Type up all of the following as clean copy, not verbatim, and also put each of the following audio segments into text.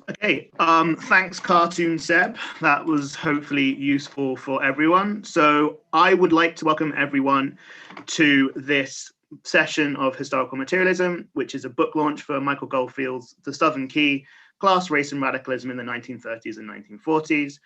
Okay, thanks Cartoon Seb. That was hopefully useful for everyone. So I would like to welcome everyone to this session of Historical Materialism, which is a book launch for Michael Goldfield's The Southern Key, Class, Race and Radicalism in the 1930s and 1940s.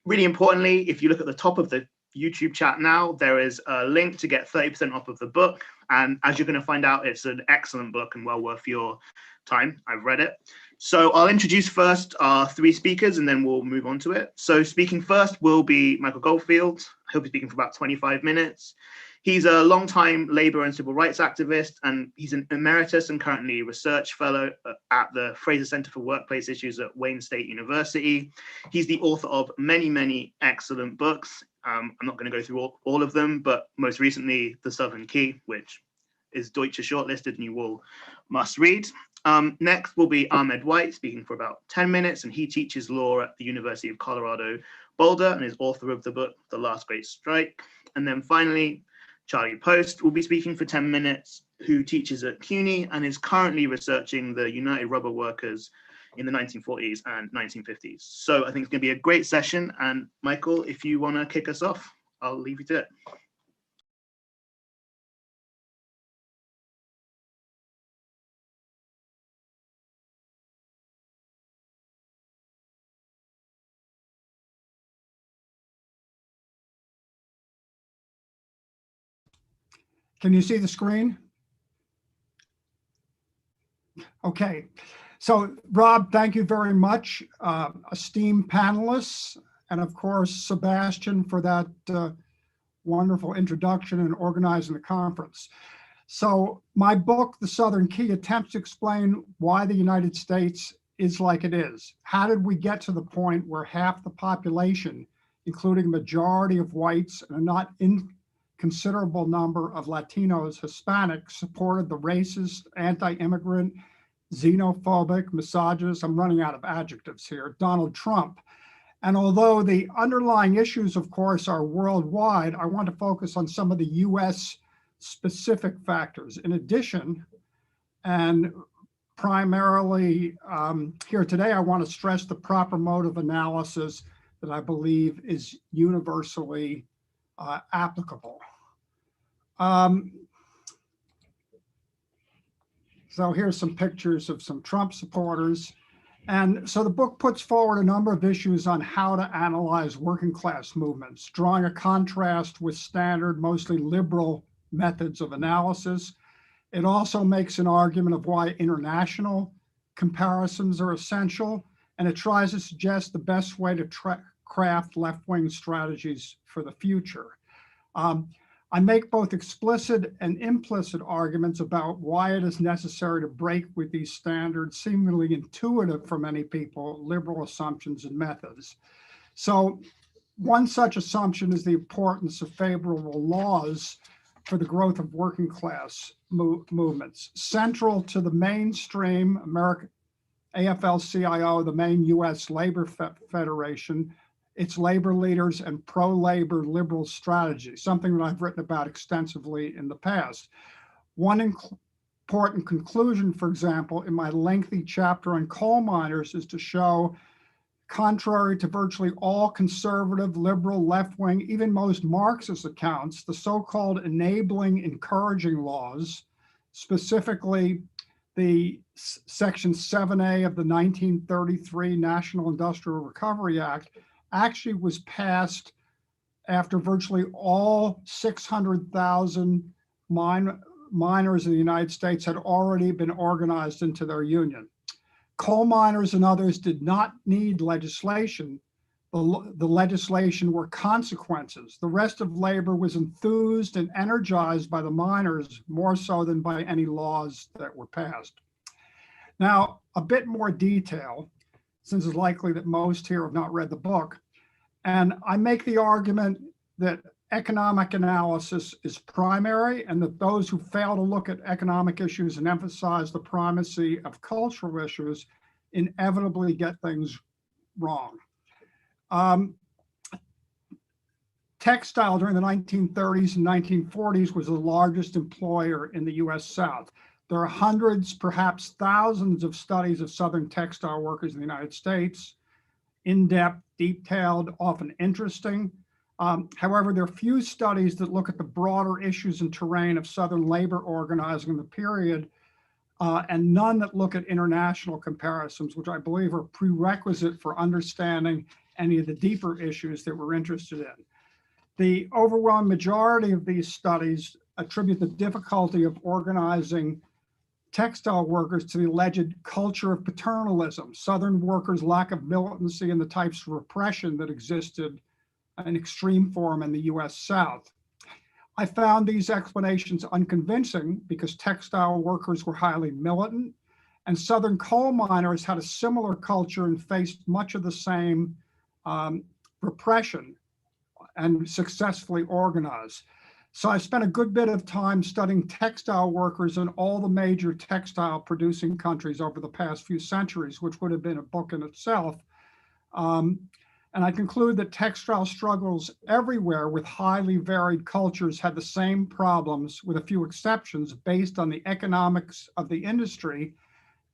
Really importantly, if you look at the top of the YouTube chat now, there is a link to get 30% off of the book. And as you're going to find out, it's an excellent book and well worth your time. I've read it. So I'll introduce first our three speakers and then we'll move on to it. So speaking first will be Michael Goldfield. He'll be speaking for about 25 minutes. He's a longtime labor and civil rights activist, and he's an emeritus and currently research fellow at the Fraser Center for Workplace Issues at Wayne State University. He's the author of many, many excellent books. I'm not going to go through all of them, but most recently, The Southern Key, which is Deutscher shortlisted and you all must read. Next will be Ahmed White, speaking for about 10 minutes, and he teaches law at the University of Colorado Boulder and is author of the book, The Last Great Strike. And then finally, Charlie Post will be speaking for 10 minutes, who teaches at CUNY and is currently researching the United Rubber Workers in the 1940s and 1950s. So I think it's going to be a great session. And Michael, if you want to kick us off, I'll leave you to it. Can you see the screen? Okay, so Rob, thank you very much. Esteemed panelists, and of course, Sebastian for that wonderful introduction and organizing the conference. So my book, The Southern Key, attempts to explain why the United States is like it is. How did we get to the point where half the population, including a majority of whites and a not inconsiderable number of Latinos, Hispanics, supported the racist, anti-immigrant, xenophobic, misogynist, I'm running out of adjectives here, Donald Trump. And although the underlying issues, of course, are worldwide, I want to focus on some of the US specific factors. In addition, and primarily here today, I want to stress the proper mode of analysis that I believe is universally applicable. So here's some pictures of some Trump supporters. And so the book puts forward a number of issues on how to analyze working class movements, drawing a contrast with standard, mostly liberal methods of analysis. It also makes an argument of why international comparisons are essential, and it tries to suggest the best way to craft left-wing strategies for the future. I make both explicit and implicit arguments about why it is necessary to break with these standards, seemingly intuitive for many people, liberal assumptions and methods. So one such assumption is the importance of favorable laws for the growth of working class movements. Central to the mainstream American AFL-CIO, the main US labor federation, its labor leaders and pro-labor liberal strategy, something that I've written about extensively in the past. One important conclusion, for example, in my lengthy chapter on coal miners is to show, contrary to virtually all conservative, liberal, left-wing, even most Marxist accounts, the so-called enabling, encouraging laws, specifically the Section 7A of the 1933 National Industrial Recovery Act, actually was passed after virtually all 600,000 miners in the United States had already been organized into their union. Coal miners and others did not need legislation. The legislation were consequences. The rest of labor was enthused and energized by the miners more so than by any laws that were passed. Now, a bit more detail, since it's likely that most here have not read the book. And I make the argument that economic analysis is primary and that those who fail to look at economic issues and emphasize the primacy of cultural issues inevitably get things wrong. Textile during the 1930s and 1940s was the largest employer in the US South. There are hundreds, perhaps thousands of studies of Southern textile workers in the United States, in-depth, detailed, often interesting. However, there are few studies that look at the broader issues and terrain of Southern labor organizing in the period, and none that look at international comparisons, which I believe are prerequisite for understanding any of the deeper issues that we're interested in. The overwhelming majority of these studies attribute the difficulty of organizing textile workers to the alleged culture of paternalism, Southern workers' lack of militancy, and the types of repression that existed in extreme form in the US South. I found these explanations unconvincing because textile workers were highly militant, and Southern coal miners had a similar culture and faced much of the same repression and successfully organized. So I spent a good bit of time studying textile workers in all the major textile producing countries over the past few centuries, which would have been a book in itself. And I conclude that textile struggles everywhere with highly varied cultures had the same problems, with a few exceptions, based on the economics of the industry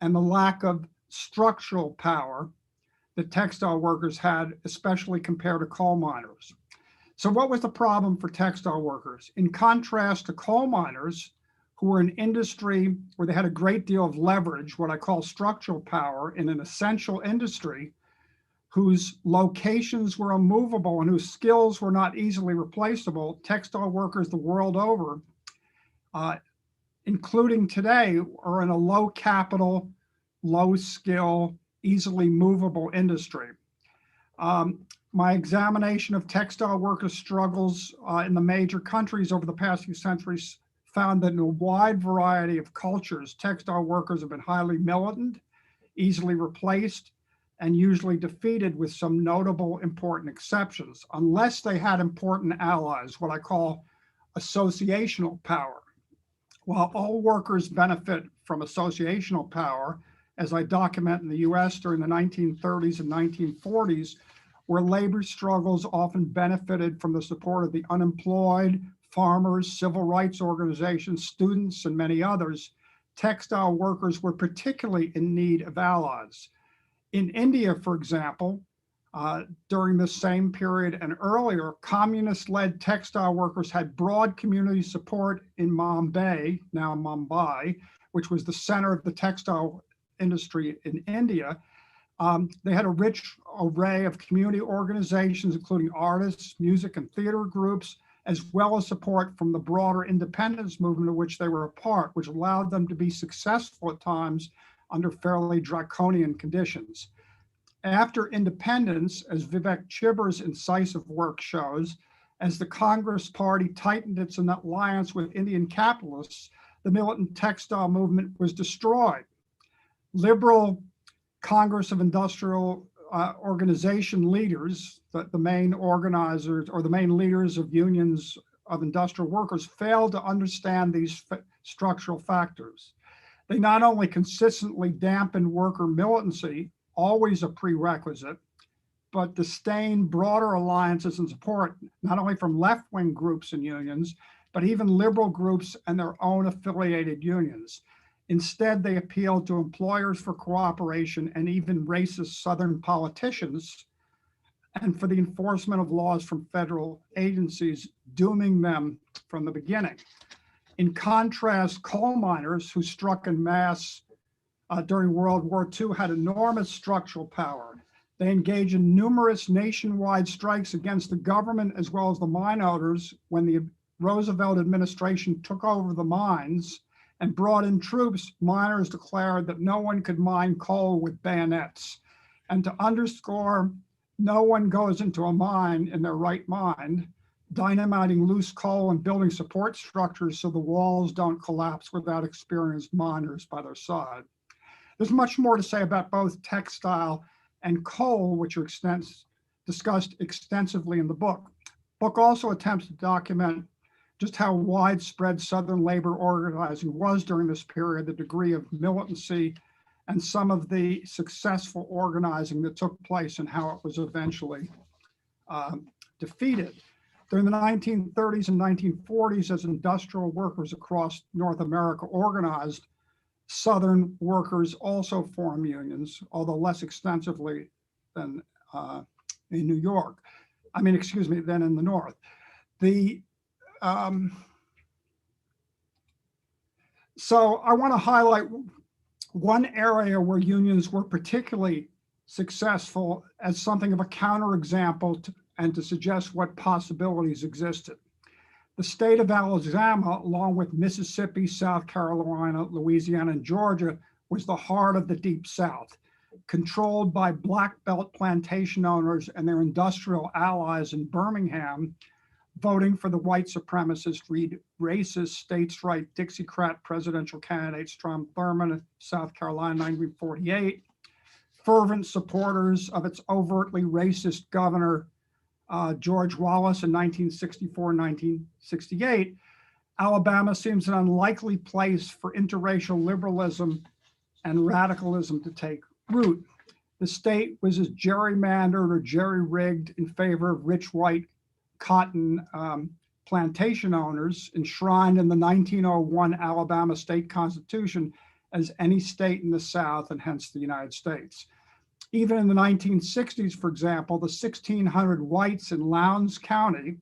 and the lack of structural power that textile workers had, especially compared to coal miners. So what was the problem for textile workers? In contrast to coal miners, who were an industry where they had a great deal of leverage, what I call structural power, in an essential industry, whose locations were immovable and whose skills were not easily replaceable, textile workers the world over, including today, are in a low capital, low skill, easily movable industry. My examination of textile workers' struggles in the major countries over the past few centuries found that in a wide variety of cultures, textile workers have been highly militant, easily replaced, and usually defeated, with some notable important exceptions, unless they had important allies, what I call associational power. While all workers benefit from associational power, as I document in the US during the 1930s and 1940s, where labor struggles often benefited from the support of the unemployed, farmers, civil rights organizations, students, and many others, textile workers were particularly in need of allies. In India, for example, during the same period and earlier, communist-led textile workers had broad community support in Mumbai, now Mumbai, which was the center of the textile industry in India. They had a rich array of community organizations, including artists, music and theater groups, as well as support from the broader independence movement of which they were a part, which allowed them to be successful at times under fairly draconian conditions. After independence, as Vivek Chibber's incisive work shows, as the Congress Party tightened its alliance with Indian capitalists, the militant textile movement was destroyed. Liberal Congress of Industrial Organization leaders, the main organizers or the main leaders of unions of industrial workers, failed to understand these structural factors. They not only consistently dampened worker militancy, always a prerequisite, but disdained broader alliances and support, not only from left-wing groups and unions, but even liberal groups and their own affiliated unions. Instead, they appealed to employers for cooperation and even racist Southern politicians, and for the enforcement of laws from federal agencies, dooming them from the beginning. In contrast, coal miners, who struck en masse during World War II, had enormous structural power. They engaged in numerous nationwide strikes against the government as well as the mine owners when the Roosevelt administration took over the mines and brought in troops. Miners declared that no one could mine coal with bayonets. And to underscore, no one goes into a mine in their right mind, dynamiting loose coal and building support structures so the walls don't collapse without experienced miners by their side. There's much more to say about both textile and coal, which are discussed extensively in the book. The book also attempts to document just how widespread Southern labor organizing was during this period, the degree of militancy, and some of the successful organizing that took place and how it was eventually defeated. During the 1930s and 1940s, as industrial workers across North America organized, Southern workers also formed unions, although less extensively than in New York. I mean, excuse me, than in the North. So I want to highlight one area where unions were particularly successful as something of a counterexample and to suggest what possibilities existed. The state of Alabama, along with Mississippi, South Carolina, Louisiana, and Georgia, was the heart of the Deep South, controlled by Black Belt plantation owners and their industrial allies in Birmingham, voting for the white supremacist, racist, states' right Dixiecrat presidential candidate Strom Thurmond of South Carolina in 1948, fervent supporters of its overtly racist governor, George Wallace in 1964-1968, Alabama seems an unlikely place for interracial liberalism and radicalism to take root. The state was as gerrymandered or jerry-rigged in favor of rich white cotton plantation owners, enshrined in the 1901 Alabama State Constitution as any state in the South and hence the United States. Even in the 1960s, for example, the 1,600 whites in Lowndes County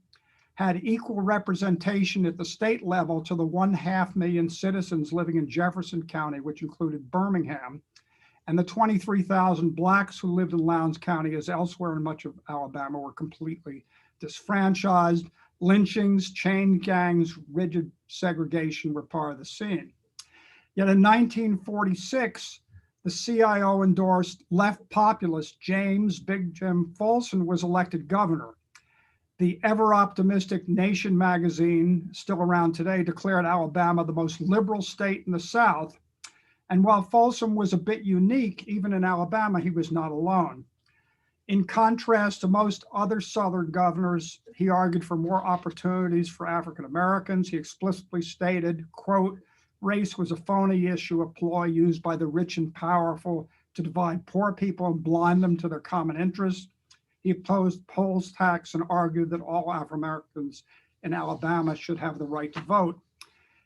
had equal representation at the state level to the 500,000 citizens living in Jefferson County, which included Birmingham, and the 23,000 Blacks who lived in Lowndes County, as elsewhere in much of Alabama, were completely disfranchised. Lynchings, chain gangs, rigid segregation were part of the scene. Yet in 1946, the CIO-endorsed left populist James Big Jim Folsom was elected governor. The ever-optimistic Nation magazine, still around today, declared Alabama the most liberal state in the South. And while Folsom was a bit unique, even in Alabama, he was not alone. In contrast to most other Southern governors, he argued for more opportunities for African Americans. He explicitly stated, quote, race was a phony issue, a ploy used by the rich and powerful to divide poor people and blind them to their common interests. He opposed poll tax and argued that all African Americans in Alabama should have the right to vote.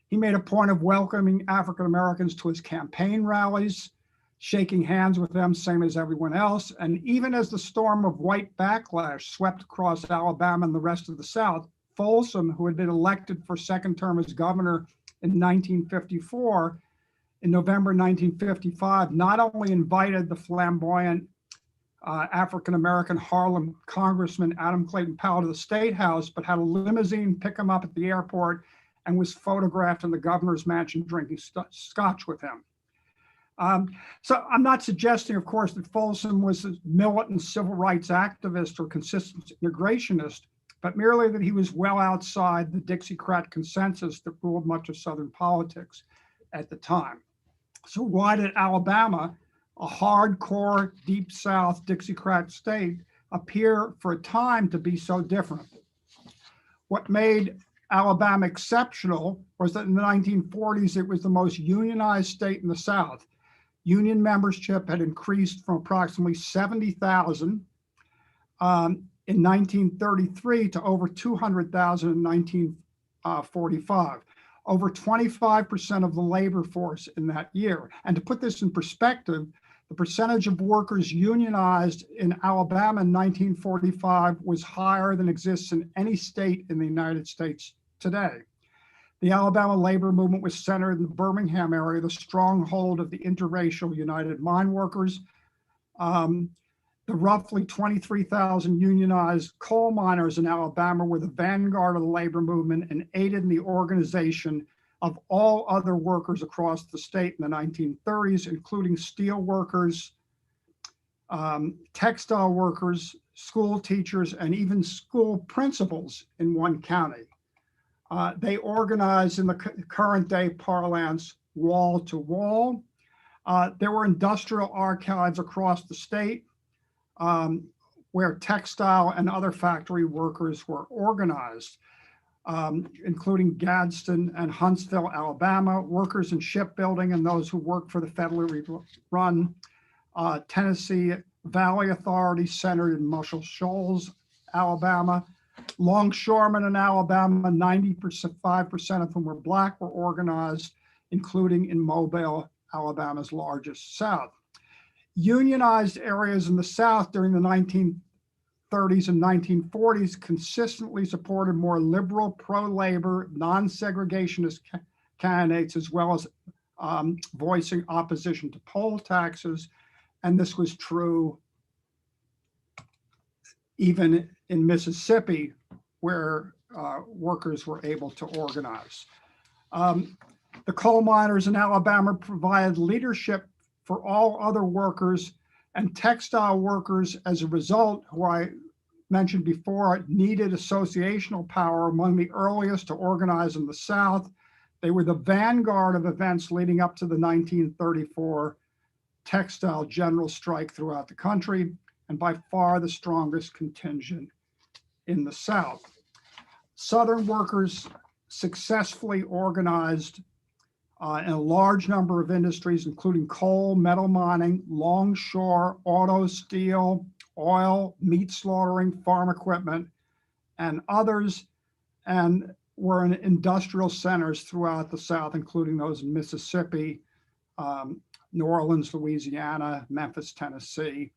He made a point of welcoming African Americans to his campaign rallies, shaking hands with them, same as everyone else. And even as the storm of white backlash swept across Alabama and the rest of the South, Folsom, who had been elected for second term as governor in 1954, in November 1955, not only invited the flamboyant African-American Harlem Congressman Adam Clayton Powell to the State House, but had a limousine pick him up at the airport and was photographed in the governor's mansion drinking scotch with him. So I'm not suggesting, of course, that Folsom was a militant civil rights activist or consistent integrationist, but merely that he was well outside the Dixiecrat consensus that ruled much of Southern politics at the time. So why did Alabama, a hardcore Deep South Dixiecrat state, appear for a time to be so different? What made Alabama exceptional was that in the 1940s, it was the most unionized state in the South. Union membership had increased from approximately 70,000 in 1933 to over 200,000 in 1945, over 25% of the labor force in that year. And to put this in perspective, the percentage of workers unionized in Alabama in 1945 was higher than exists in any state in the United States today. The Alabama labor movement was centered in the Birmingham area, the stronghold of the interracial United Mine Workers. The roughly 23,000 unionized coal miners in Alabama were the vanguard of the labor movement and aided in the organization of all other workers across the state in the 1930s, including steel workers, textile workers, school teachers, and even school principals in one county. They organized in the current day parlance wall to wall. There were industrial archives across the state where textile and other factory workers were organized, including Gadsden and Huntsville, Alabama, workers in shipbuilding and those who worked for the federally run Tennessee Valley Authority centered in Muscle Shoals, Alabama. Longshoremen in Alabama, 95% of whom were Black, were organized, including in Mobile, Alabama's largest South. Unionized areas in the South during the 1930s and 1940s consistently supported more liberal, pro-labor, non-segregationist candidates, as well as voicing opposition to poll taxes. And this was true even in Mississippi, where workers were able to organize. The coal miners in Alabama provided leadership for all other workers, and textile workers, as a result, who I mentioned before, needed associational power, among the earliest to organize in the South. They were the vanguard of events leading up to the 1934 textile general strike throughout the country, and by far the strongest contingent in the South. Southern workers successfully organized in a large number of industries, including coal, metal mining, longshore, auto, steel, oil, meat slaughtering, farm equipment, and others, and were in industrial centers throughout the South, including those in Mississippi, New Orleans, Louisiana, Memphis, Tennessee.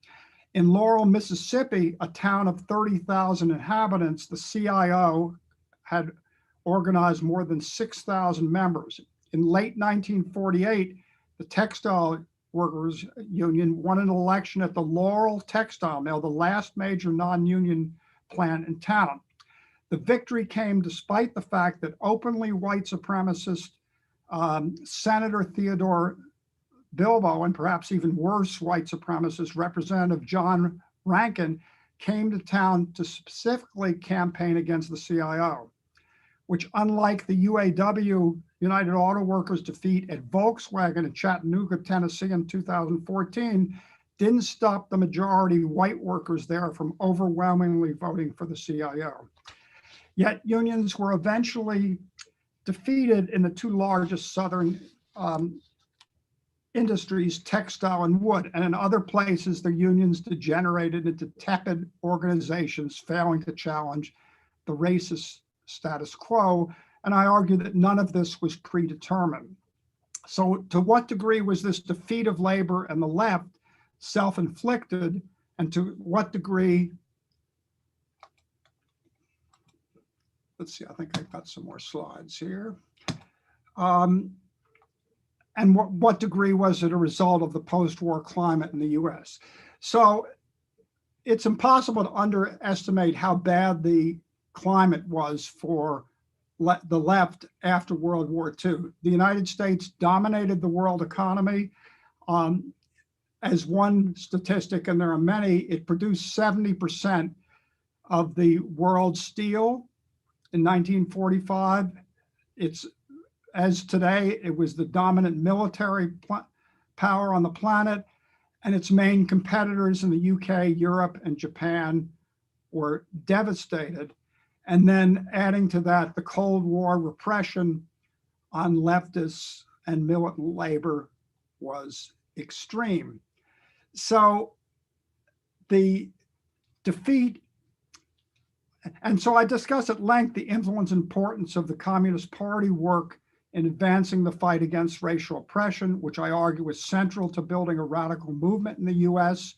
In Laurel, Mississippi, a town of 30,000 inhabitants, the CIO had organized more than 6,000 members. In late 1948, the Textile Workers Union won an election at the Laurel Textile Mill, the last major non-union plant in town. The victory came despite the fact that openly white supremacist Senator Theodore Bilbo, and perhaps even worse, white supremacist Representative John Rankin, came to town to specifically campaign against the CIO, which, unlike the UAW, United Auto Workers' defeat at Volkswagen in Chattanooga, Tennessee in 2014, didn't stop the majority white workers there from overwhelmingly voting for the CIO. Yet unions were eventually defeated in the two largest Southern industries, textile and wood, and in other places, the unions degenerated into tepid organizations, failing to challenge the racist status quo. And I argue that none of this was predetermined. So to what degree was this defeat of labor and the left self-inflicted, and to what degree, let's see, I think I've got some more slides here. And what degree was it a result of the post-war climate in the US? So it's impossible to underestimate how bad the climate was for the left after World War II. The United States dominated the world economy. As one statistic, and there are many, it produced 70% of the world's steel in 1945. As today, it was the dominant military power on the planet, and its main competitors in the UK, Europe, and Japan were devastated. And then adding to that, the Cold War repression on leftists and militant labor was extreme. So the defeat, and so I discuss at length the influence and importance of the Communist Party work in advancing the fight against racial oppression, which I argue is central to building a radical movement in the US.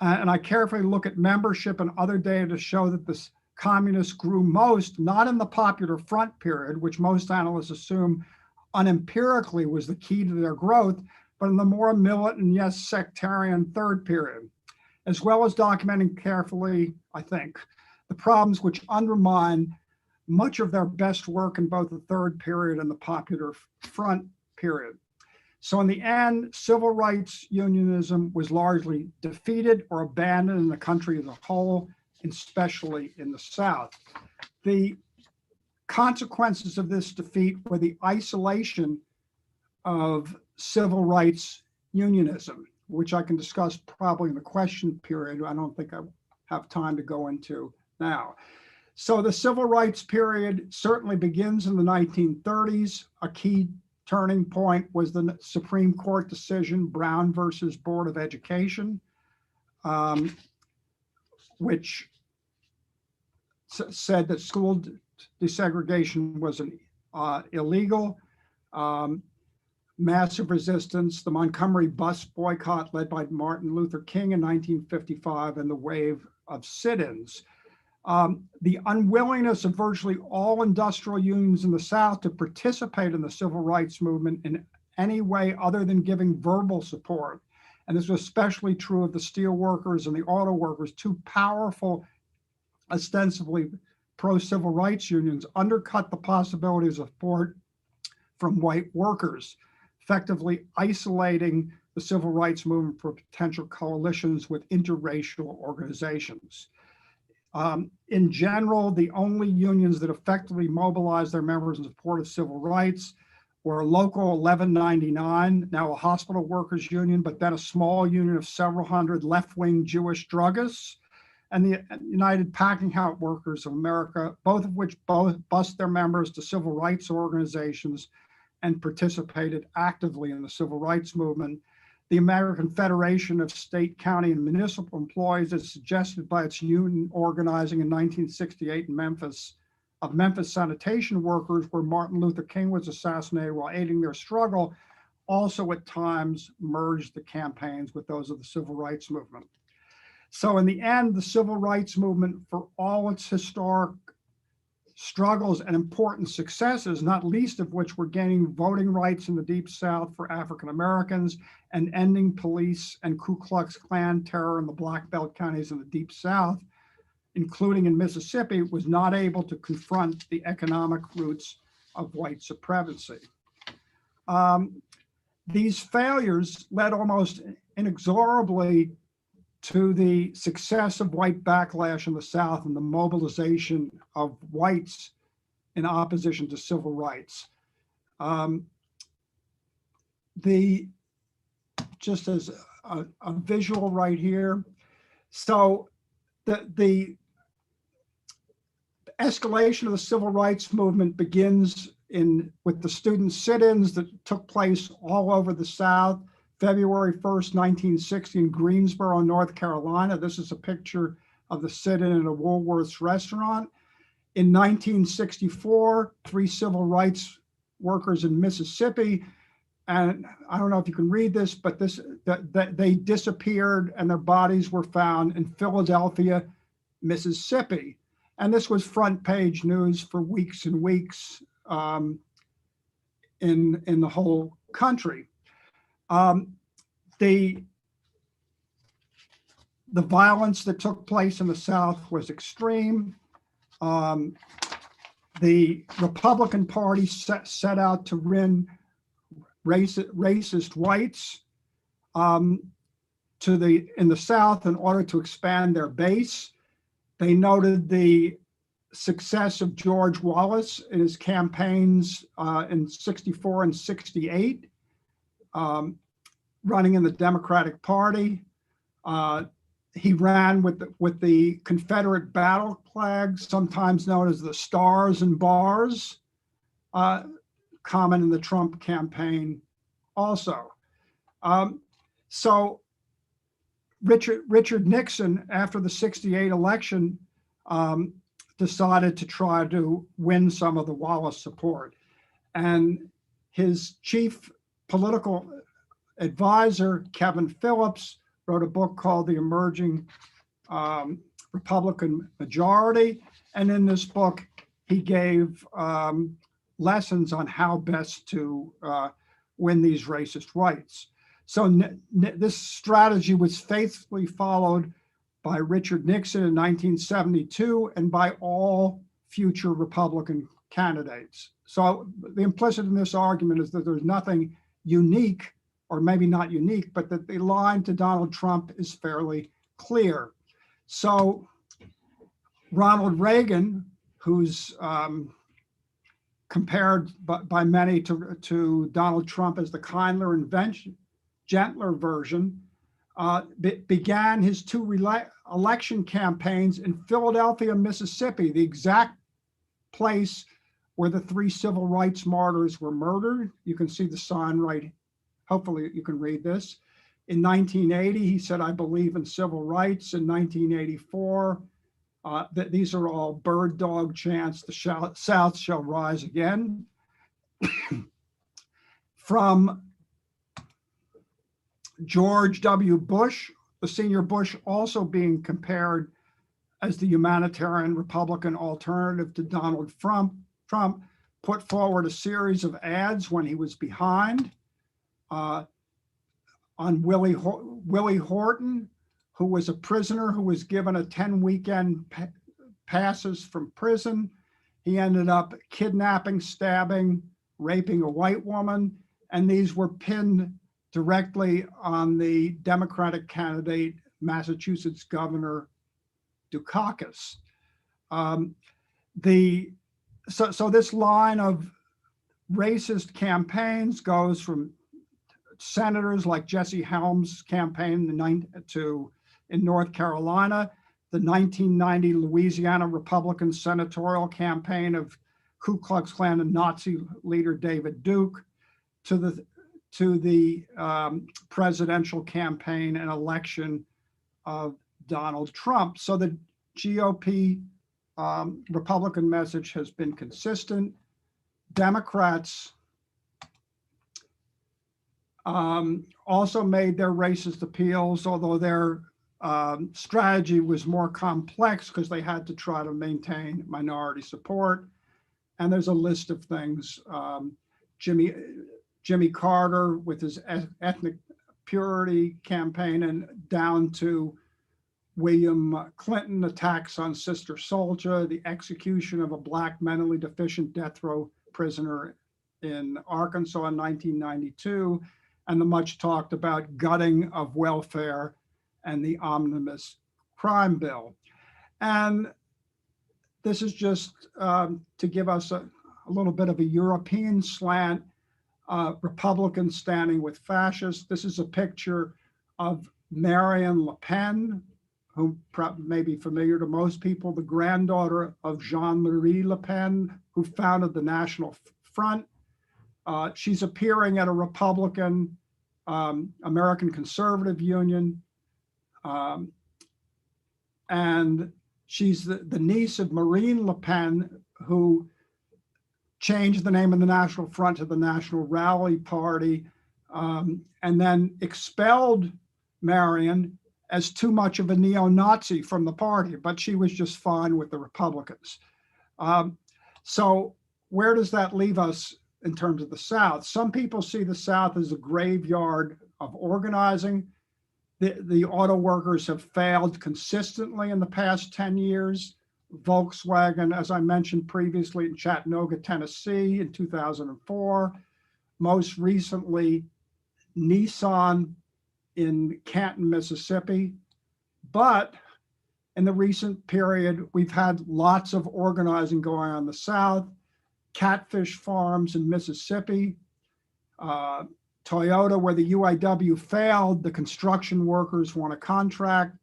And I carefully look at membership and other data to show that the communists grew most, not in the Popular Front period, which most analysts assume unempirically was the key to their growth, but in the more militant, yes, sectarian third period, as well as documenting carefully, I think, the problems which undermine much of their best work in both the third period and the Popular Front period. So in the end, civil rights unionism was largely defeated or abandoned in the country as a whole, especially in the South. The consequences of this defeat were the isolation of civil rights unionism, which I can discuss probably in the question period. I don't think I have time to go into now. So the civil rights period certainly begins in the 1930s. A key turning point was the Supreme Court decision, Brown versus Board of Education, which said that school desegregation was illegal. massive resistance, the Montgomery bus boycott led by Martin Luther King in 1955, and the wave of sit-ins. The unwillingness of virtually all industrial unions in the South to participate in the civil rights movement in any way other than giving verbal support. And this was especially true of the steel workers and the auto workers, two powerful, ostensibly pro-civil rights unions, undercut the possibilities of support from white workers, effectively isolating the civil rights movement for potential coalitions with interracial organizations. In general, the only unions that effectively mobilized their members in support of civil rights were Local 1199, now a hospital workers union, but then a small union of several hundred left-wing Jewish druggists, and the United Packing House Workers of America, both of which bussed their members to civil rights organizations and participated actively in the civil rights movement. The American Federation of State, County, and Municipal Employees, as suggested by its union organizing in 1968 in Memphis, of Memphis sanitation workers, where Martin Luther King was assassinated while aiding their struggle, also at times merged the campaigns with those of the civil rights movement. So in the end, the civil rights movement, for all its historic struggles and important successes, not least of which were gaining voting rights in the Deep South for African Americans and ending police and Ku Klux Klan terror in the Black Belt counties in the Deep South, including in Mississippi, was not able to confront the economic roots of white supremacy. These failures led almost inexorably to the success of white backlash in the South and the mobilization of whites in opposition to civil rights. Just as a visual right here, so the escalation of the civil rights movement begins with the student sit-ins that took place all over the South. February 1st, 1960 in Greensboro, North Carolina. This is a picture of the sit-in at a Woolworth's restaurant. In 1964, 3 civil rights workers in Mississippi, and I don't know if you can read this, but they disappeared and their bodies were found in Philadelphia, Mississippi. And this was front page news for weeks and weeks in the whole country. The violence that took place in the South was extreme. The Republican Party set out to win racist whites in the South in order to expand their base. They noted the success of George Wallace in his campaigns in 64 and 68. Running in the Democratic Party. He ran with the Confederate battle flag, sometimes known as the Stars and Bars, common in the Trump campaign also. So Richard Nixon, after the 68 election, decided to try to win some of the Wallace support. And his chief political advisor, Kevin Phillips, wrote a book called The Emerging Republican Majority. And in this book, he gave lessons on how best to win these racist whites. So this strategy was faithfully followed by Richard Nixon in 1972 and by all future Republican candidates. So the implicit in this argument is that there's nothing unique, or maybe not unique, but that the line to Donald Trump is fairly clear. So Ronald Reagan, who's compared by many to Donald Trump as the kinder and gentler version, began his 2 election campaigns in Philadelphia, Mississippi, the exact place where the 3 civil rights martyrs were murdered. You can see the sign right. Hopefully you can read this. In 1980, he said, "I believe in civil rights." In 1984, that these are all bird dog chants, the South shall rise again. from George W. Bush, the senior Bush, also being compared as the humanitarian Republican alternative to Donald Trump, put forward a series of ads when he was behind on Willie Horton, who was a prisoner who was given a 10-weekend passes from prison. He ended up kidnapping, stabbing, raping a white woman, and these were pinned directly on the Democratic candidate, Massachusetts Governor Dukakis. So this line of racist campaigns goes from senators like Jesse Helms' campaign in North Carolina, the 1990 Louisiana Republican senatorial campaign of Ku Klux Klan and Nazi leader David Duke, to the presidential campaign and election of Donald Trump. So the GOP Republican message has been consistent. Democrats also made their racist appeals, although their strategy was more complex because they had to try to maintain minority support. And there's a list of things. Jimmy Carter with his ethnic purity campaign, and down to William Clinton attacks on Sister Souljah, the execution of a Black mentally deficient death row prisoner in Arkansas in 1992, and the much talked about gutting of welfare and the omnibus crime bill. And this is just to give us a little bit of a European slant, Republicans standing with fascists. This is a picture of Marine Le Pen, who may be familiar to most people, the granddaughter of Jean-Marie Le Pen, who founded the National Front. She's appearing at a Republican American Conservative Union, and she's the niece of Marine Le Pen, who changed the name of the National Front to the National Rally Party, and then expelled Marion as too much of a neo-Nazi from the party, but she was just fine with the Republicans. So where does that leave us in terms of the South? Some people see the South as a graveyard of organizing. The auto workers have failed consistently in the past 10 years. Volkswagen, as I mentioned previously, in Chattanooga, Tennessee in 2004. Most recently, Nissan in Canton, Mississippi. But in the recent period, we've had lots of organizing going on in the South. Catfish farms in Mississippi. Toyota, where the UIW failed, the construction workers want a contract.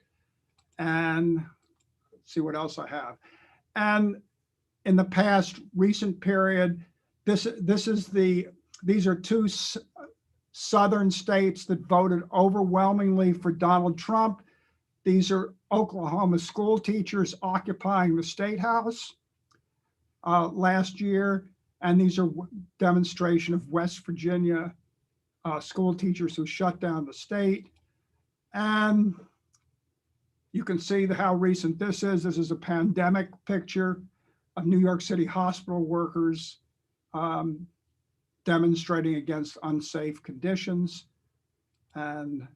And let's see what else I have. And in the past recent period, these are two southern states that voted overwhelmingly for Donald Trump. These are Oklahoma school teachers occupying the State House last year, and these are demonstration of West Virginia school teachers who shut down the state. And you can see how recent this is. This is a pandemic picture of New York City hospital workers demonstrating against unsafe conditions. And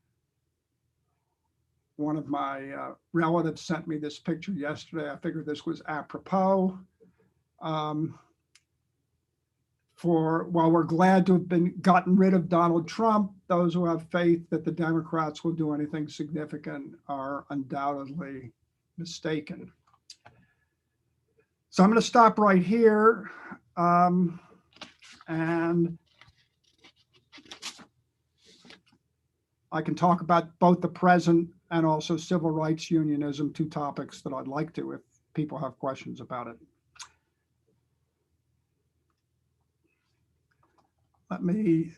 one of my relatives sent me this picture yesterday. I figured this was apropos. While we're glad to have gotten rid of Donald Trump, those who have faith that the Democrats will do anything significant are undoubtedly mistaken. So I'm going to stop right here. And I can talk about both the present and also civil rights unionism, two topics that I'd like to if people have questions about it. Let me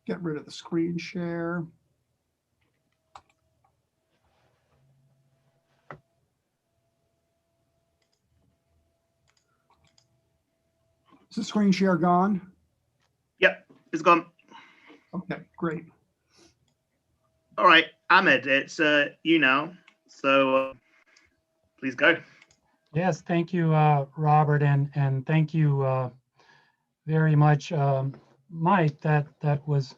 get rid of the screen share. screen share gone? Yep, it's gone. Okay, great. All right, Ahmed, it's you now. So please go. Yes, thank you, Robert, and thank you very much, Mike. That was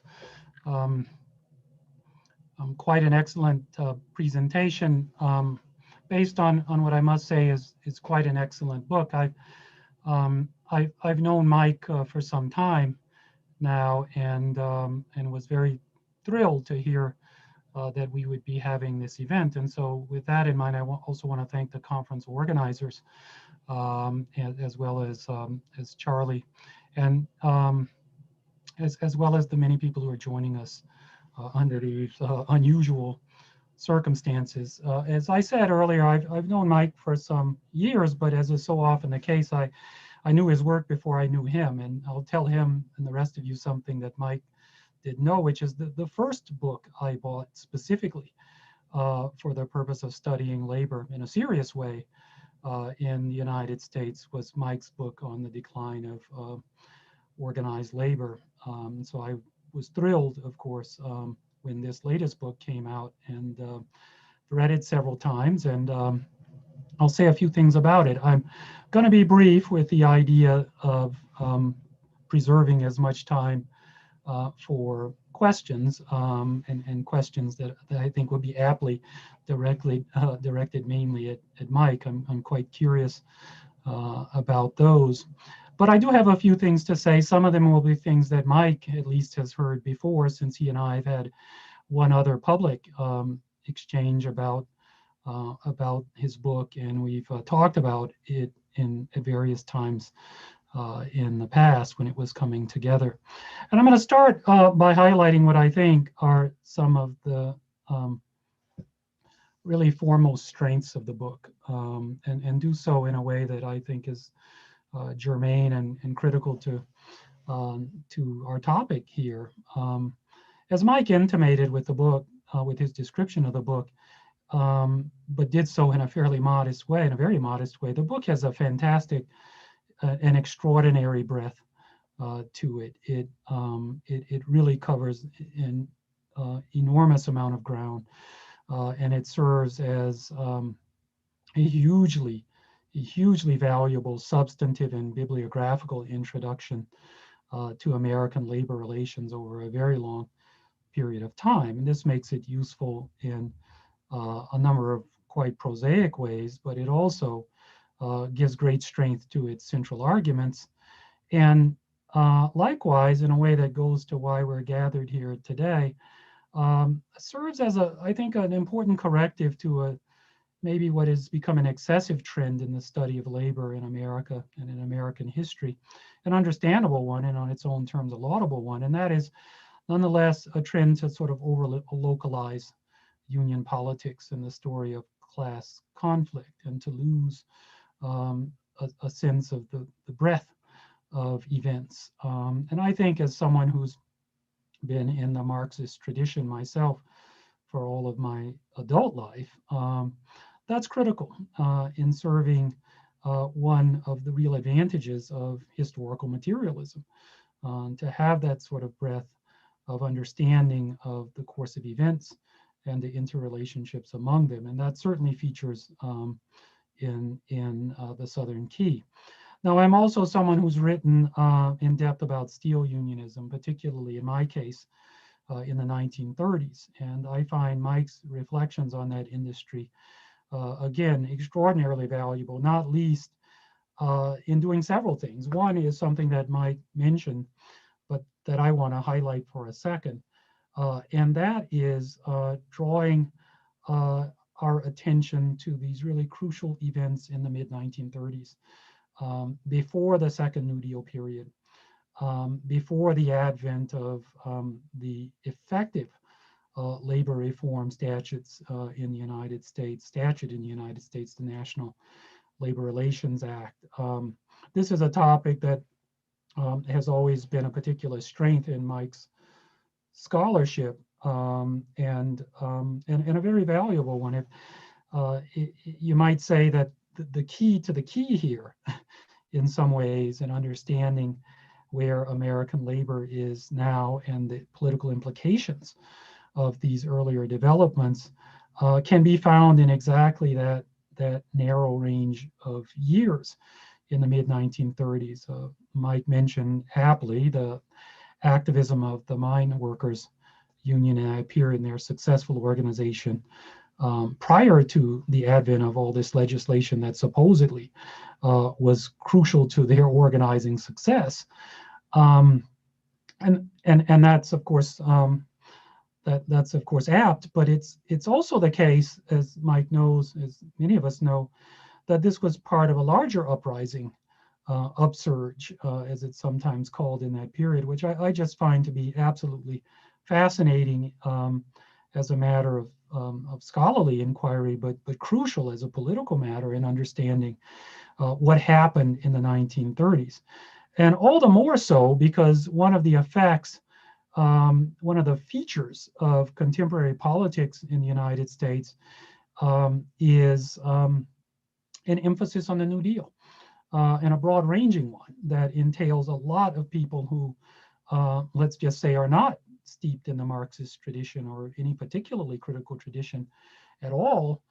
quite an excellent presentation, based on what I must say is quite an excellent book. I've known Mike for some time now, and was very thrilled to hear that we would be having this event. And so, with that in mind, I also want to thank the conference organizers, as well as Charlie, and as well as the many people who are joining us under these unusual circumstances. As I said earlier, I've known Mike for some years, but as is so often the case, I knew his work before I knew him. And I'll tell him and the rest of you something that Mike didn't know, which is the first book I bought specifically for the purpose of studying labor in a serious way in the United States was Mike's book on the decline of organized labor. So I was thrilled, of course, when this latest book came out, and read it several times, and I'll say a few things about it. I'm going to be brief with the idea of preserving as much time for questions, and questions that I think would be aptly directed mainly at Mike. I'm quite curious about those. But I do have a few things to say. Some of them will be things that Mike at least has heard before, since he and I have had one other public exchange about his book, and we've talked about it at various times in the past when it was coming together. And I'm going to start by highlighting what I think are some of the really foremost strengths of the book, and do so in a way that I think is germane and critical to our topic here. As Mike intimated with the book, with his description of the book, but did so in a fairly modest way, in a very modest way, the book has a fantastic an extraordinary breadth to it. It really covers an enormous amount of ground, and it serves as a hugely valuable substantive and bibliographical introduction to American labor relations over a very long period of time. And this makes it useful in a number of quite prosaic ways, but it also gives great strength to its central arguments. And likewise, in a way that goes to why we're gathered here today, serves as I think, an important corrective to maybe what has become an excessive trend in the study of labor in America and in American history, an understandable one and on its own terms a laudable one, and that is nonetheless a trend to sort of over-localize union politics and the story of class conflict, and to lose a sense of the breadth of events. And I think, as someone who's been in the Marxist tradition myself for all of my adult life, that's critical in serving one of the real advantages of historical materialism, to have that sort of breadth of understanding of the course of events and the interrelationships among them. And that certainly features in the Southern Key. Now, I'm also someone who's written in depth about steel unionism, particularly in my case, in the 1930s. And I find Mike's reflections on that industry, again, extraordinarily valuable, not least in doing several things. One is something that Mike mentioned, but that I want to highlight for a second, and that is drawing our attention to these really crucial events in the mid-1930s, before the Second New Deal period, before the advent of the effective labor reform statutes in the United States, the National Labor Relations Act. This is a topic that has always been a particular strength in Mike's scholarship, and a very valuable one. You might say that the key to the key here in some ways and understanding where American labor is now and the political implications of these earlier developments can be found in exactly that narrow range of years in the mid-1930s. Mike mentioned aptly the activism of the mine workers union and appear in their successful organization prior to the advent of all this legislation that supposedly was crucial to their organizing success. And that's of course that's of course apt, but it's also the case, as Mike knows, as many of us know, that this was part of a larger uprising, upsurge, as it's sometimes called in that period, which I just find to be absolutely fascinating as a matter of scholarly inquiry, but crucial as a political matter in understanding what happened in the 1930s. And all the more so because one of the effects, one of the features of contemporary politics in the United States is an emphasis on the New Deal, and a broad-ranging one that entails a lot of people who, let's just say, are not steeped in the Marxist tradition or any particularly critical tradition at all,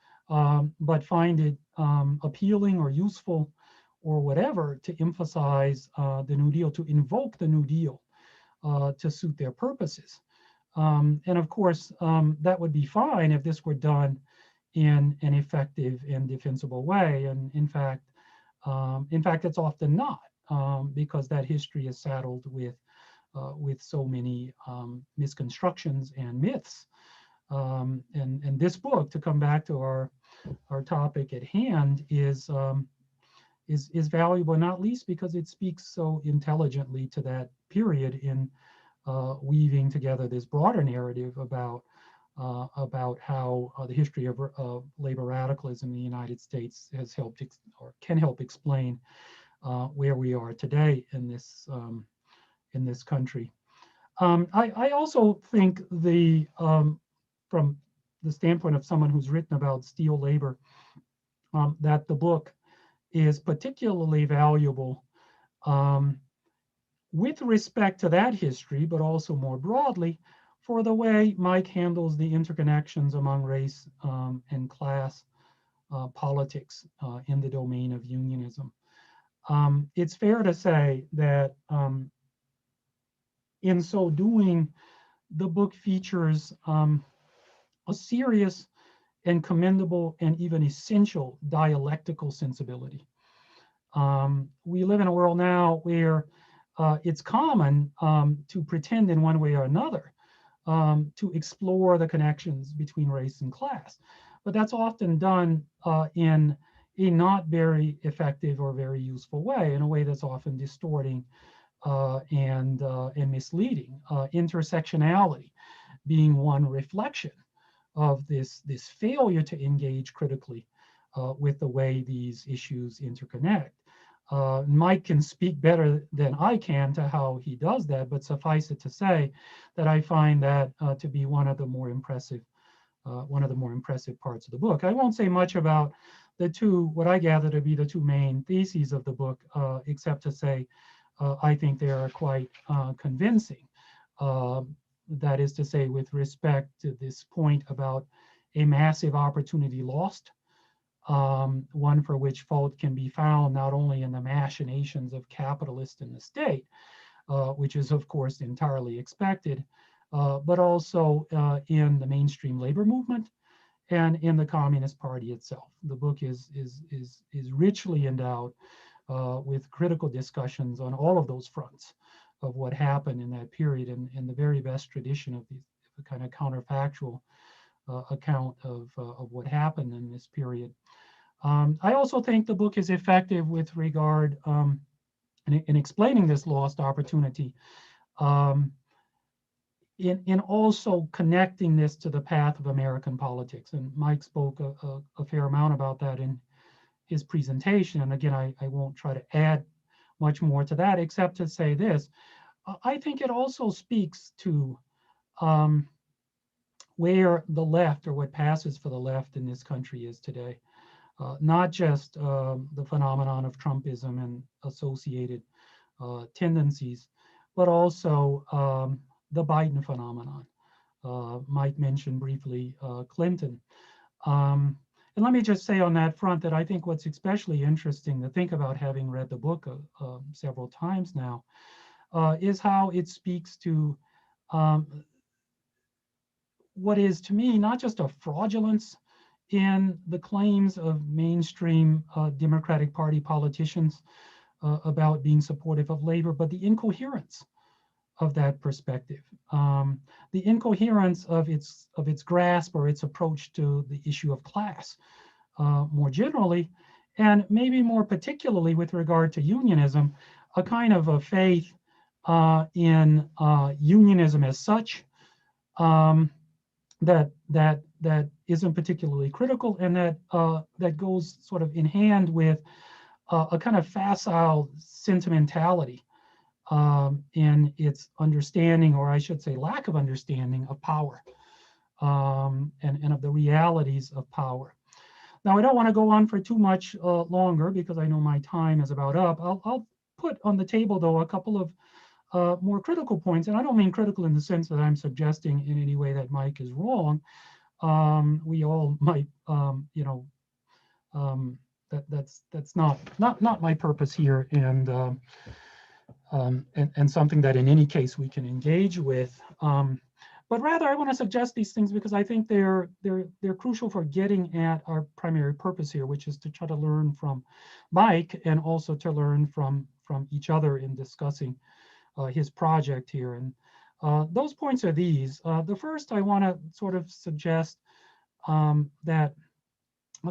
but find it appealing or useful or whatever to emphasize the New Deal, to invoke the New Deal to suit their purposes. And of course, that would be fine if this were done in an effective and defensible way. And in fact, it's often not, because that history is saddled with so many misconstructions and myths. And this book, to come back to our topic at hand, is valuable, not least because it speaks so intelligently to that period in weaving together this broader narrative about how the history of labor radicalism in the United States has helped or can help explain where we are today in this country. I also think from the standpoint of someone who's written about steel labor, that the book is particularly valuable with respect to that history, but also more broadly for the way Mike handles the interconnections among race and class politics in the domain of unionism. It's fair to say that in so doing, the book features a serious and commendable and even essential dialectical sensibility. We live in a world now where it's common to pretend in one way or another to explore the connections between race and class. But that's often done in a not very effective or very useful way, in a way that's often distorting and misleading. Intersectionality being one reflection of this failure to engage critically with the way these issues interconnect. Mike can speak better than I can to how he does that, but suffice it to say that I find that to be one of the more impressive parts of the book. I won't say much about what I gather to be the two main theses of the book, except to say I think they are quite convincing. That is to say, with respect to this point about a massive opportunity lost, one for which fault can be found not only in the machinations of capitalists in the state, which is of course entirely expected, but also in the mainstream labor movement and in the Communist Party itself. The book is richly endowed with critical discussions on all of those fronts of what happened in that period, and the very best tradition of the kind of counterfactual account of what happened in this period. I also think the book is effective with regard in explaining this lost opportunity, in also connecting this to the path of American politics. And Mike spoke a fair amount about that in his presentation. And again, I won't try to add much more to that, except to say this. I think it also speaks to where the left, or what passes for the left in this country, is today. not just the phenomenon of Trumpism and associated tendencies, but also the Biden phenomenon. Mike mentioned briefly Clinton. And let me just say on that front that I think what's especially interesting to think about, having read the book several times now, is how it speaks to what is, to me, not just a fraudulence in the claims of mainstream Democratic Party politicians about being supportive of labor, but the incoherence of that perspective, the incoherence of its grasp or its approach to the issue of class more generally, and maybe more particularly with regard to unionism, a kind of a faith in unionism as such, that isn't particularly critical, and that goes sort of in hand with a kind of facile sentimentality in its understanding, or I should say lack of understanding, of power and of the realities of power. Now, I don't want to go on for too much longer because I know my time is about up. I'll put on the table, though, a couple of more critical points, and I don't mean critical in the sense that I'm suggesting in any way that Mike is wrong. We all might, that's not my purpose here, and something that in any case we can engage with. But rather, I want to suggest these things because I think they're crucial for getting at our primary purpose here, which is to try to learn from Mike and also to learn from each other in discussing his project here. And those points are these. The first, I want to sort of suggest that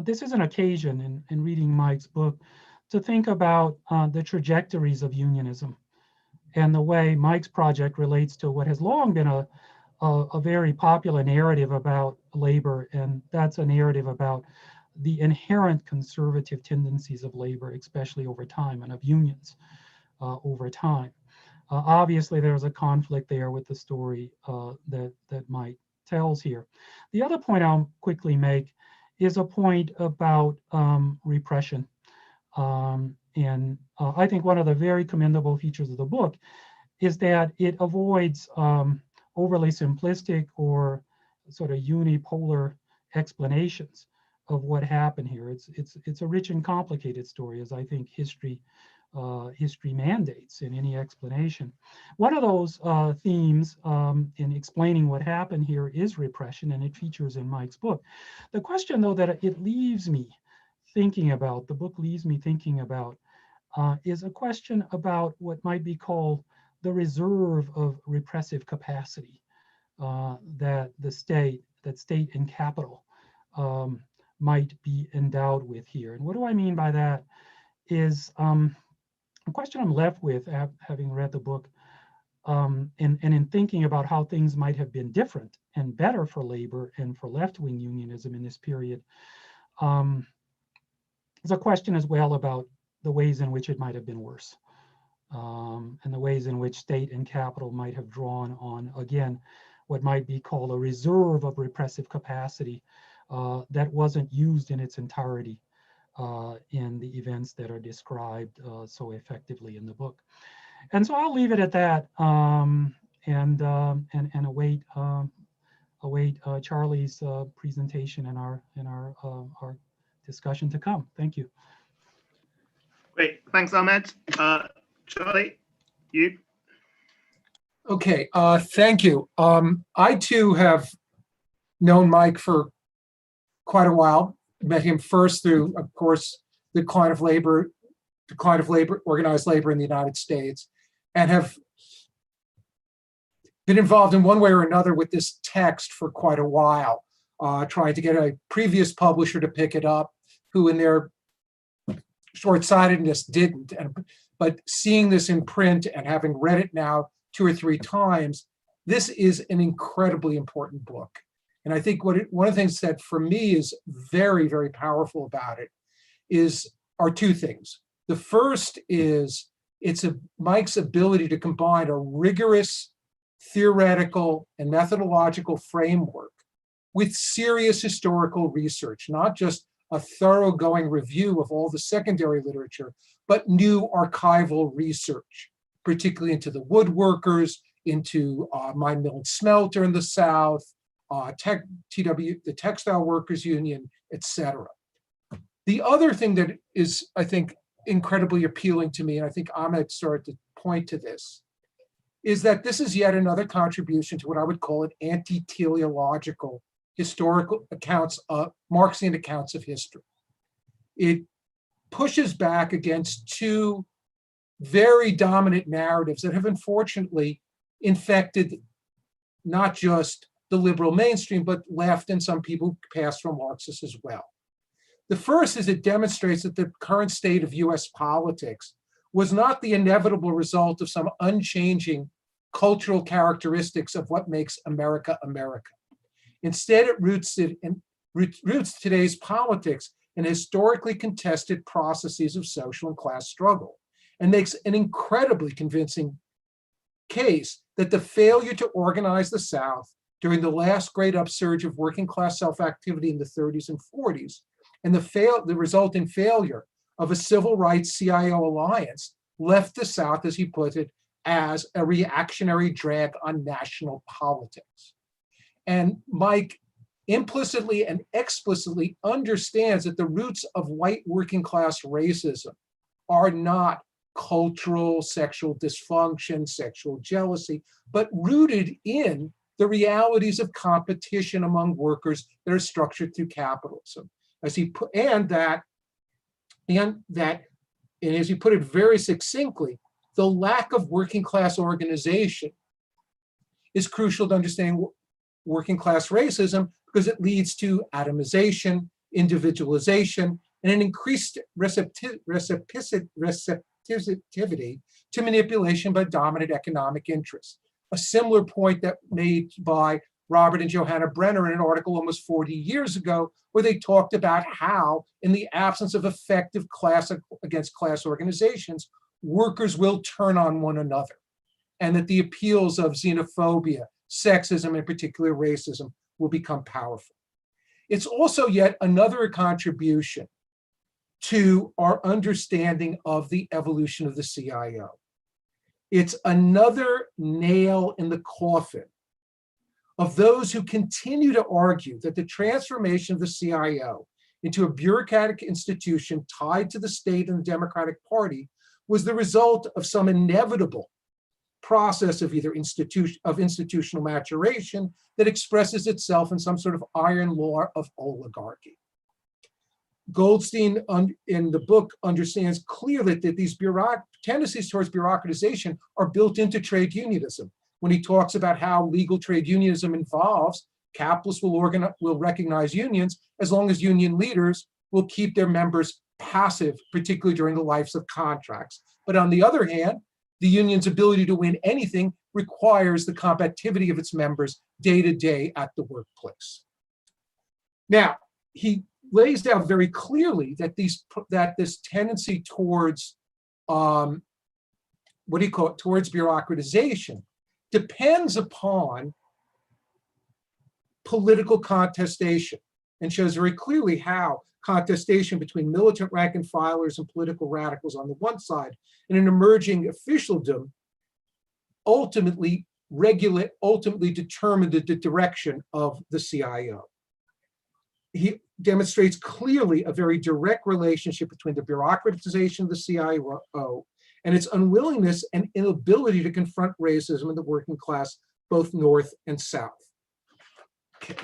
this is an occasion in reading Mike's book to think about the trajectories of unionism and the way Mike's project relates to what has long been a very popular narrative about labor, and that's a narrative about the inherent conservative tendencies of labor, especially over time, and of unions over time. Obviously, there's a conflict there with the story that Mike tells here. The other point I'll quickly make is a point about repression. And I think one of the very commendable features of the book is that it avoids overly simplistic or sort of unipolar explanations of what happened here. It's a rich and complicated story, as I think history mandates in any explanation. One of those themes in explaining what happened here is repression, and it features in Mike's book. The question, though, that it leaves me thinking about, the book leaves me thinking about, is a question about what might be called the reserve of repressive capacity that state and capital might be endowed with here. And what do I mean by that is a question I'm left with having read the book and in thinking about how things might have been different and better for labor and for left-wing unionism in this period. It's a question as well about the ways in which it might have been worse, and the ways in which state and capital might have drawn on, again, what might be called a reserve of repressive capacity that wasn't used in its entirety in the events that are described so effectively in the book. And so I'll leave it at that and await Charlie's presentation and our discussion to come. Thank you. Great, thanks, Ahmed. Charlie, you. Okay, thank you. I too have known Mike for quite a while. Met him first through, of course, the decline of labor, organized labor in the United States, and have been involved in one way or another with this text for quite a while, trying to get a previous publisher to pick it up, who in their short-sightedness didn't. But seeing this in print and having read it now 2 or 3 times, this is an incredibly important book. And I think one of the things that for me is very, very powerful about it are 2 things. The first is Mike's ability to combine a rigorous theoretical and methodological framework with serious historical research, not just a thoroughgoing review of all the secondary literature, but new archival research, particularly into the woodworkers, into mine mill and smelter in the South, the Textile Workers Union, etc. The other thing that is, I think, incredibly appealing to me, and I think Ahmed started to point to this, is that this is yet another contribution to what I would call an anti-teleological historical accounts of Marxian accounts of history. It pushes back against two very dominant narratives that have unfortunately infected not just the liberal mainstream, but left and some people who pass from Marxists as well. The first is it demonstrates that the current state of US politics was not the inevitable result of some unchanging cultural characteristics of what makes America America. Instead, it roots today's politics in historically contested processes of social and class struggle, and makes an incredibly convincing case that the failure to organize the South during the last great upsurge of working class self-activity in the 30s and 40s, and the resulting failure of a civil rights CIO alliance left the South, as he put it, as a reactionary drag on national politics. And Mike implicitly and explicitly understands that the roots of white working class racism are not cultural, sexual dysfunction, sexual jealousy, but rooted in the realities of competition among workers that are structured through capitalism. As he put, and as he put it very succinctly, the lack of working class organization is crucial to understanding working class racism, because it leads to atomization, individualization, and an increased receptivity to manipulation by dominant economic interests. A similar point that made by Robert and Johanna Brenner in an article almost 40 years ago, where they talked about how, in the absence of effective class against class organizations, workers will turn on one another, and that the appeals of xenophobia, sexism, in particular racism, will become powerful. It's also yet another contribution to our understanding of the evolution of the CIO. It's another nail in the coffin of those who continue to argue that the transformation of the CIO into a bureaucratic institution tied to the state and the Democratic Party was the result of some inevitable process of either institutional maturation that expresses itself in some sort of iron law of oligarchy. Goldstein in the book understands clearly that these tendencies towards bureaucratization are built into trade unionism. When he talks about how legal trade unionism involves, capitalists will recognize unions as long as union leaders will keep their members passive, particularly during the lives of contracts. But on the other hand, the union's ability to win anything requires the combativity of its members day to day at the workplace. Now, he lays out very clearly that this tendency towards towards bureaucratization depends upon political contestation, and shows very clearly how contestation between militant rank and filers and political radicals on the one side and an emerging officialdom ultimately determined the direction of the CIO. He demonstrates clearly a very direct relationship between the bureaucratization of the CIO and its unwillingness and inability to confront racism in the working class, both North and South. Okay.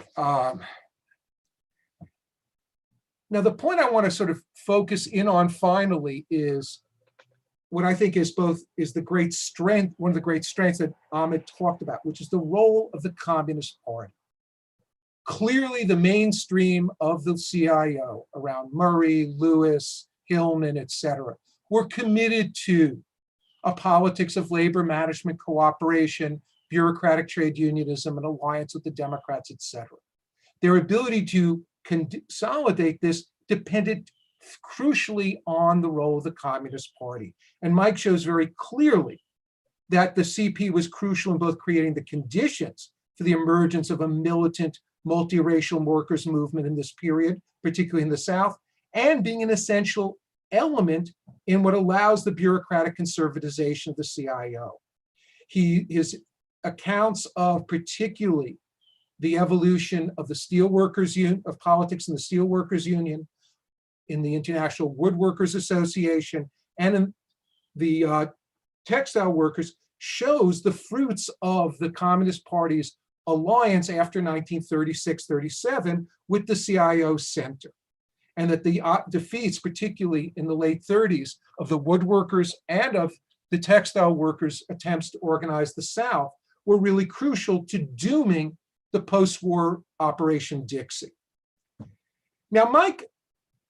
Now, the point I want to sort of focus in on finally is what I think is the great strength, one of the great strengths that Ahmed talked about, which is the role of the Communist Party. Clearly, the mainstream of the CIO around Murray, Lewis, Hillman, et cetera, were committed to a politics of labor management cooperation, bureaucratic trade unionism, and alliance with the Democrats, et cetera. Their ability to consolidate this depended crucially on the role of the Communist Party. And Mike shows very clearly that the CP was crucial in both creating the conditions for the emergence of a militant multiracial workers movement in this period, particularly in the South, and being an essential element in what allows the bureaucratic conservatization of the CIO. His accounts of particularly the evolution of the steelworkers union, of politics in the steelworkers union, in the International Woodworkers Association, and in the textile workers, shows the fruits of the Communist Party's alliance after 1936-37 with the CIO center. And that the defeats, particularly in the late 30s, of the woodworkers and of the textile workers' attempts to organize the South were really crucial to dooming the post-war Operation Dixie. Now, Mike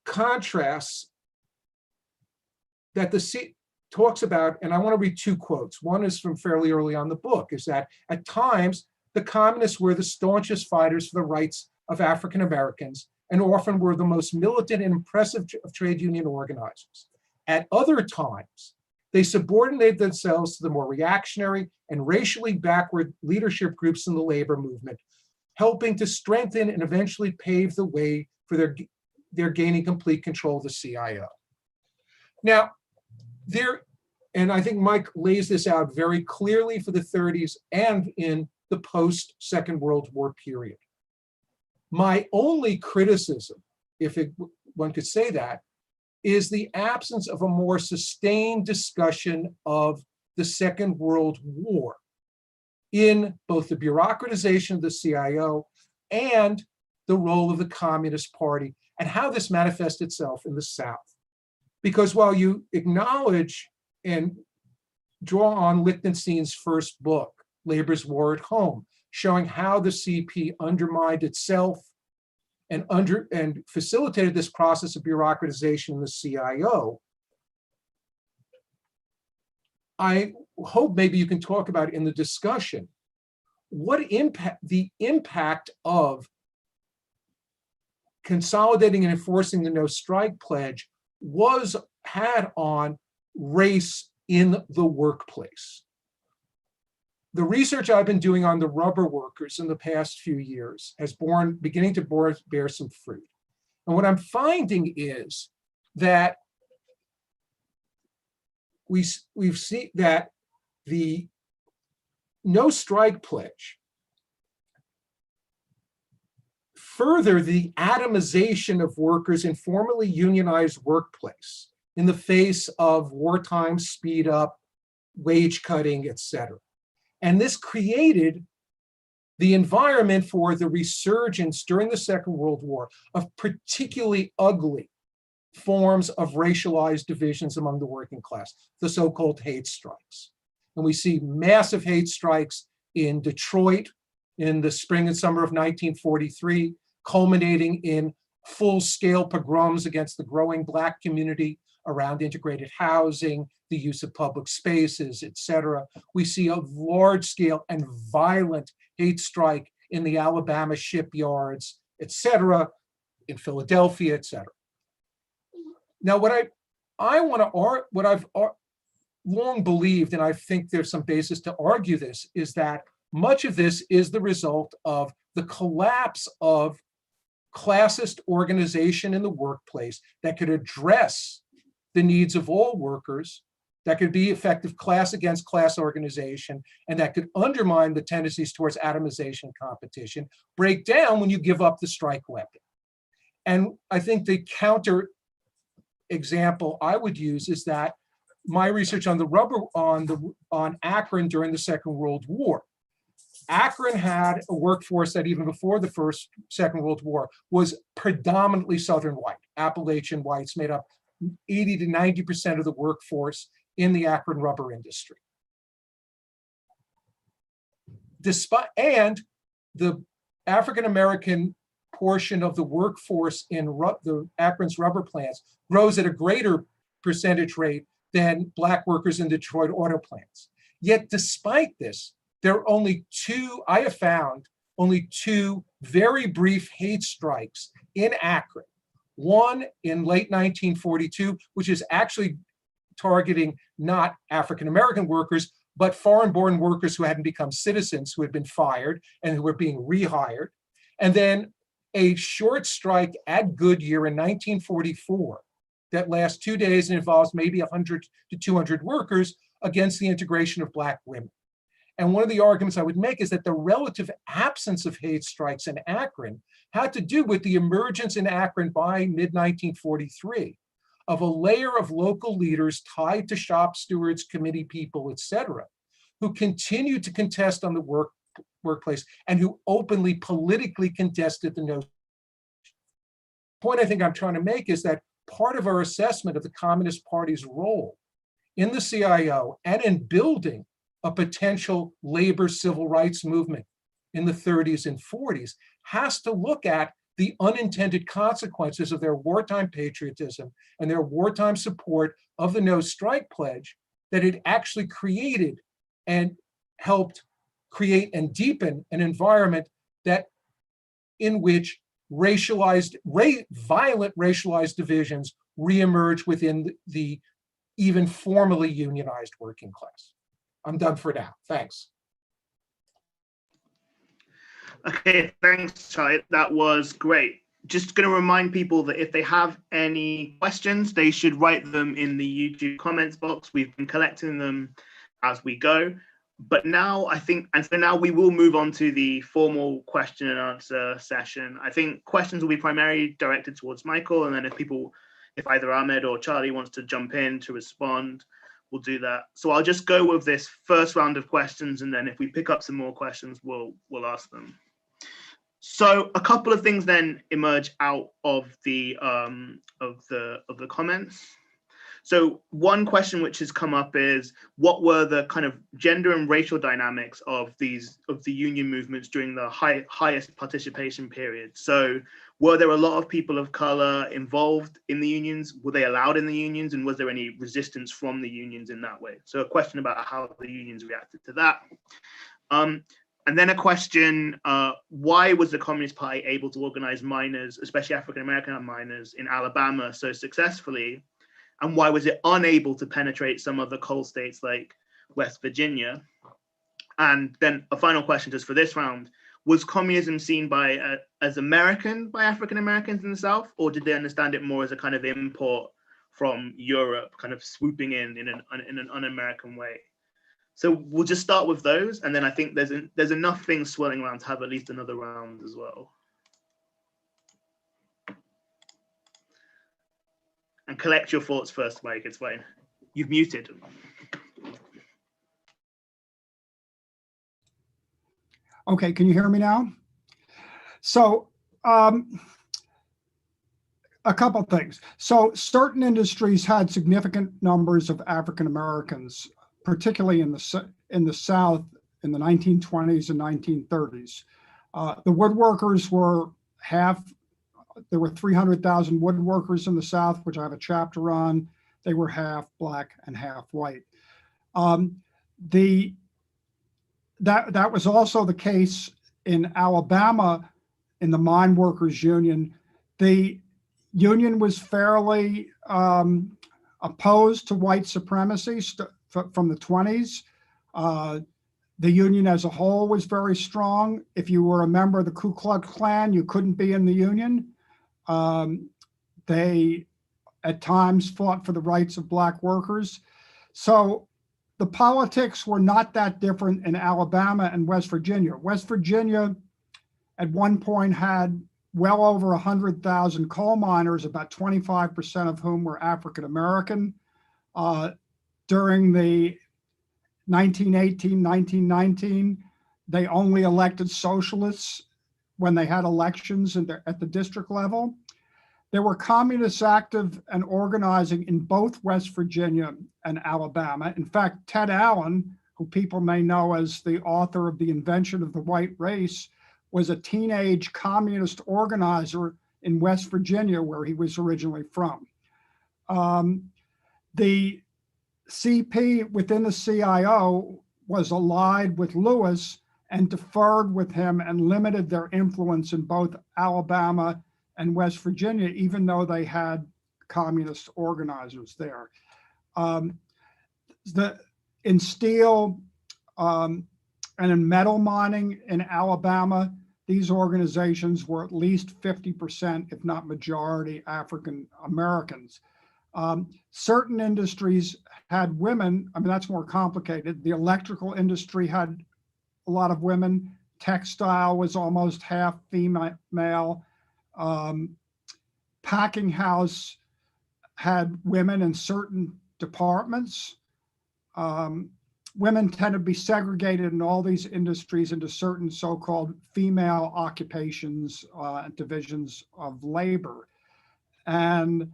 contrasts that talks about, and I want to read two quotes. One is from fairly early on in the book, is that at times the communists were the staunchest fighters for the rights of African Americans and often were the most militant and impressive of trade union organizers. At other times, they subordinated themselves to the more reactionary and racially backward leadership groups in the labor movement, helping to strengthen and eventually pave the way for their gaining complete control of the CIO. Now, and I think Mike lays this out very clearly for the 30s and in the post-Second World War period. My only criticism, one could say that, is the absence of a more sustained discussion of the Second World War in both the bureaucratization of the CIO and the role of the Communist Party and how this manifests itself in the South. Because while you acknowledge and draw on Lichtenstein's first book, Labor's War at Home, showing how the CP undermined itself and facilitated this process of bureaucratization in the CIO, I hope maybe you can talk about in the discussion the impact of consolidating and enforcing the no strike pledge had on race in the workplace. The research I've been doing on the rubber workers in the past few years has beginning to bear some fruit. And what I'm finding is that we've seen that the no strike pledge further the atomization of workers in formerly unionized workplace in the face of wartime speed up, wage cutting, et cetera. And this created the environment for the resurgence during the Second World War of particularly ugly forms of racialized divisions among the working class, the so-called hate strikes. And we see massive hate strikes in Detroit in the spring and summer of 1943, culminating in full-scale pogroms against the growing Black community around integrated housing, the use of public spaces, et cetera. We see a large-scale and violent hate strike in the Alabama shipyards, et cetera, in Philadelphia, et cetera. Now, what I've long believed, and I think there's some basis to argue this, is that much of this is the result of the collapse of classist organization in the workplace that could address the needs of all workers, that could be effective class against class organization, and that could undermine the tendencies towards atomization and competition, break down when you give up the strike weapon. And I think the counter example I would use is that my research on the rubber on Akron during the Second World War. Akron had a workforce that even before the Second World War was predominantly Southern white. Appalachian whites made up 80 to 90% of the workforce in the Akron rubber industry. And the African-American portion of the workforce in the Akron's rubber plants grows at a greater percentage rate than Black workers in Detroit auto plants. Yet despite this, there are I have found only two very brief hate strikes in Akron. One in late 1942, which is actually targeting not African-American workers, but foreign-born workers who hadn't become citizens, who had been fired and who were being rehired. And then a short strike at Goodyear in 1944 that lasts 2 days and involves maybe 100 to 200 workers against the integration of Black women. And one of the arguments I would make is that the relative absence of hate strikes in Akron had to do with the emergence in Akron by mid-1943 of a layer of local leaders tied to shop stewards, committee people, et cetera, who continued to contest on the workplace and who openly politically contested the no. Point I think I'm trying to make is that part of our assessment of the Communist Party's role in the CIO and in building a potential labor civil rights movement in the 30s and 40s has to look at the unintended consequences of their wartime patriotism and their wartime support of the no strike pledge that it actually created and helped create and deepen an environment that in which violent racialized divisions reemerge within the even formally unionized working class. I'm done for now. Thanks. Okay, thanks, Charlie. That was great. Just going to remind people that if they have any questions, they should write them in the YouTube comments box. We've been collecting them as we go. But now I think, and so now we will move on to the formal question and answer session. I think questions will be primarily directed towards Michael, and then if either Ahmed or Charlie wants to jump in to respond, we'll do that. So I'll just go with this first round of questions, and then if we pick up some more questions, we'll ask them. So a couple of things then emerge out of the comments. So one question which has come up is, what were the kind of gender and racial dynamics of the union movements during the highest participation period? So were there a lot of people of color involved in the unions? Were they allowed in the unions? And was there any resistance from the unions in that way? So a question about how the unions reacted to that. And then a question, why was the Communist Party able to organize miners, especially African-American miners in Alabama so successfully? And why was it unable to penetrate some of the coal states like West Virginia? And then a final question just for this round, was communism seen as American by African-Americans in the South, or did they understand it more as a kind of import from Europe, kind of swooping in an un-American way? So we'll just start with those, and then I think there's enough things swirling around to have at least another round as well. And collect your thoughts first, Mike, it's fine. You've muted. Okay, can you hear me now? So a couple of things. So certain industries had significant numbers of African Americans, particularly in the South in the 1920s and 1930s. The woodworkers were there were 300,000 woodworkers in the South, which I have a chapter on. They were half Black and half white. That was also the case in Alabama in the mine workers union. The union was fairly opposed to white supremacy from the 20s. The union as a whole was very strong. If you were a member of the Ku Klux Klan, you couldn't be in the union. They at times fought for the rights of Black workers. So the politics were not that different in Alabama and West Virginia. West Virginia at one point had well over 100,000 coal miners, about 25% of whom were African American. During the 1918, 1919, they only elected socialists when they had elections at the district level. There were communists active and organizing in both West Virginia and Alabama. In fact, Ted Allen, who people may know as the author of The Invention of the White Race, was a teenage communist organizer in West Virginia, where he was originally from. The CP within the CIO was allied with Lewis and deferred with him and limited their influence in both Alabama and West Virginia, even though they had communist organizers there. In steel and in metal mining in Alabama, these organizations were at least 50%, if not majority, African Americans. Certain industries had women. I mean, that's more complicated. The electrical industry had a lot of women. Textile was almost half female. Packing house had women in certain departments. Women tend to be segregated in all these industries into certain so-called female occupations and divisions of labor. And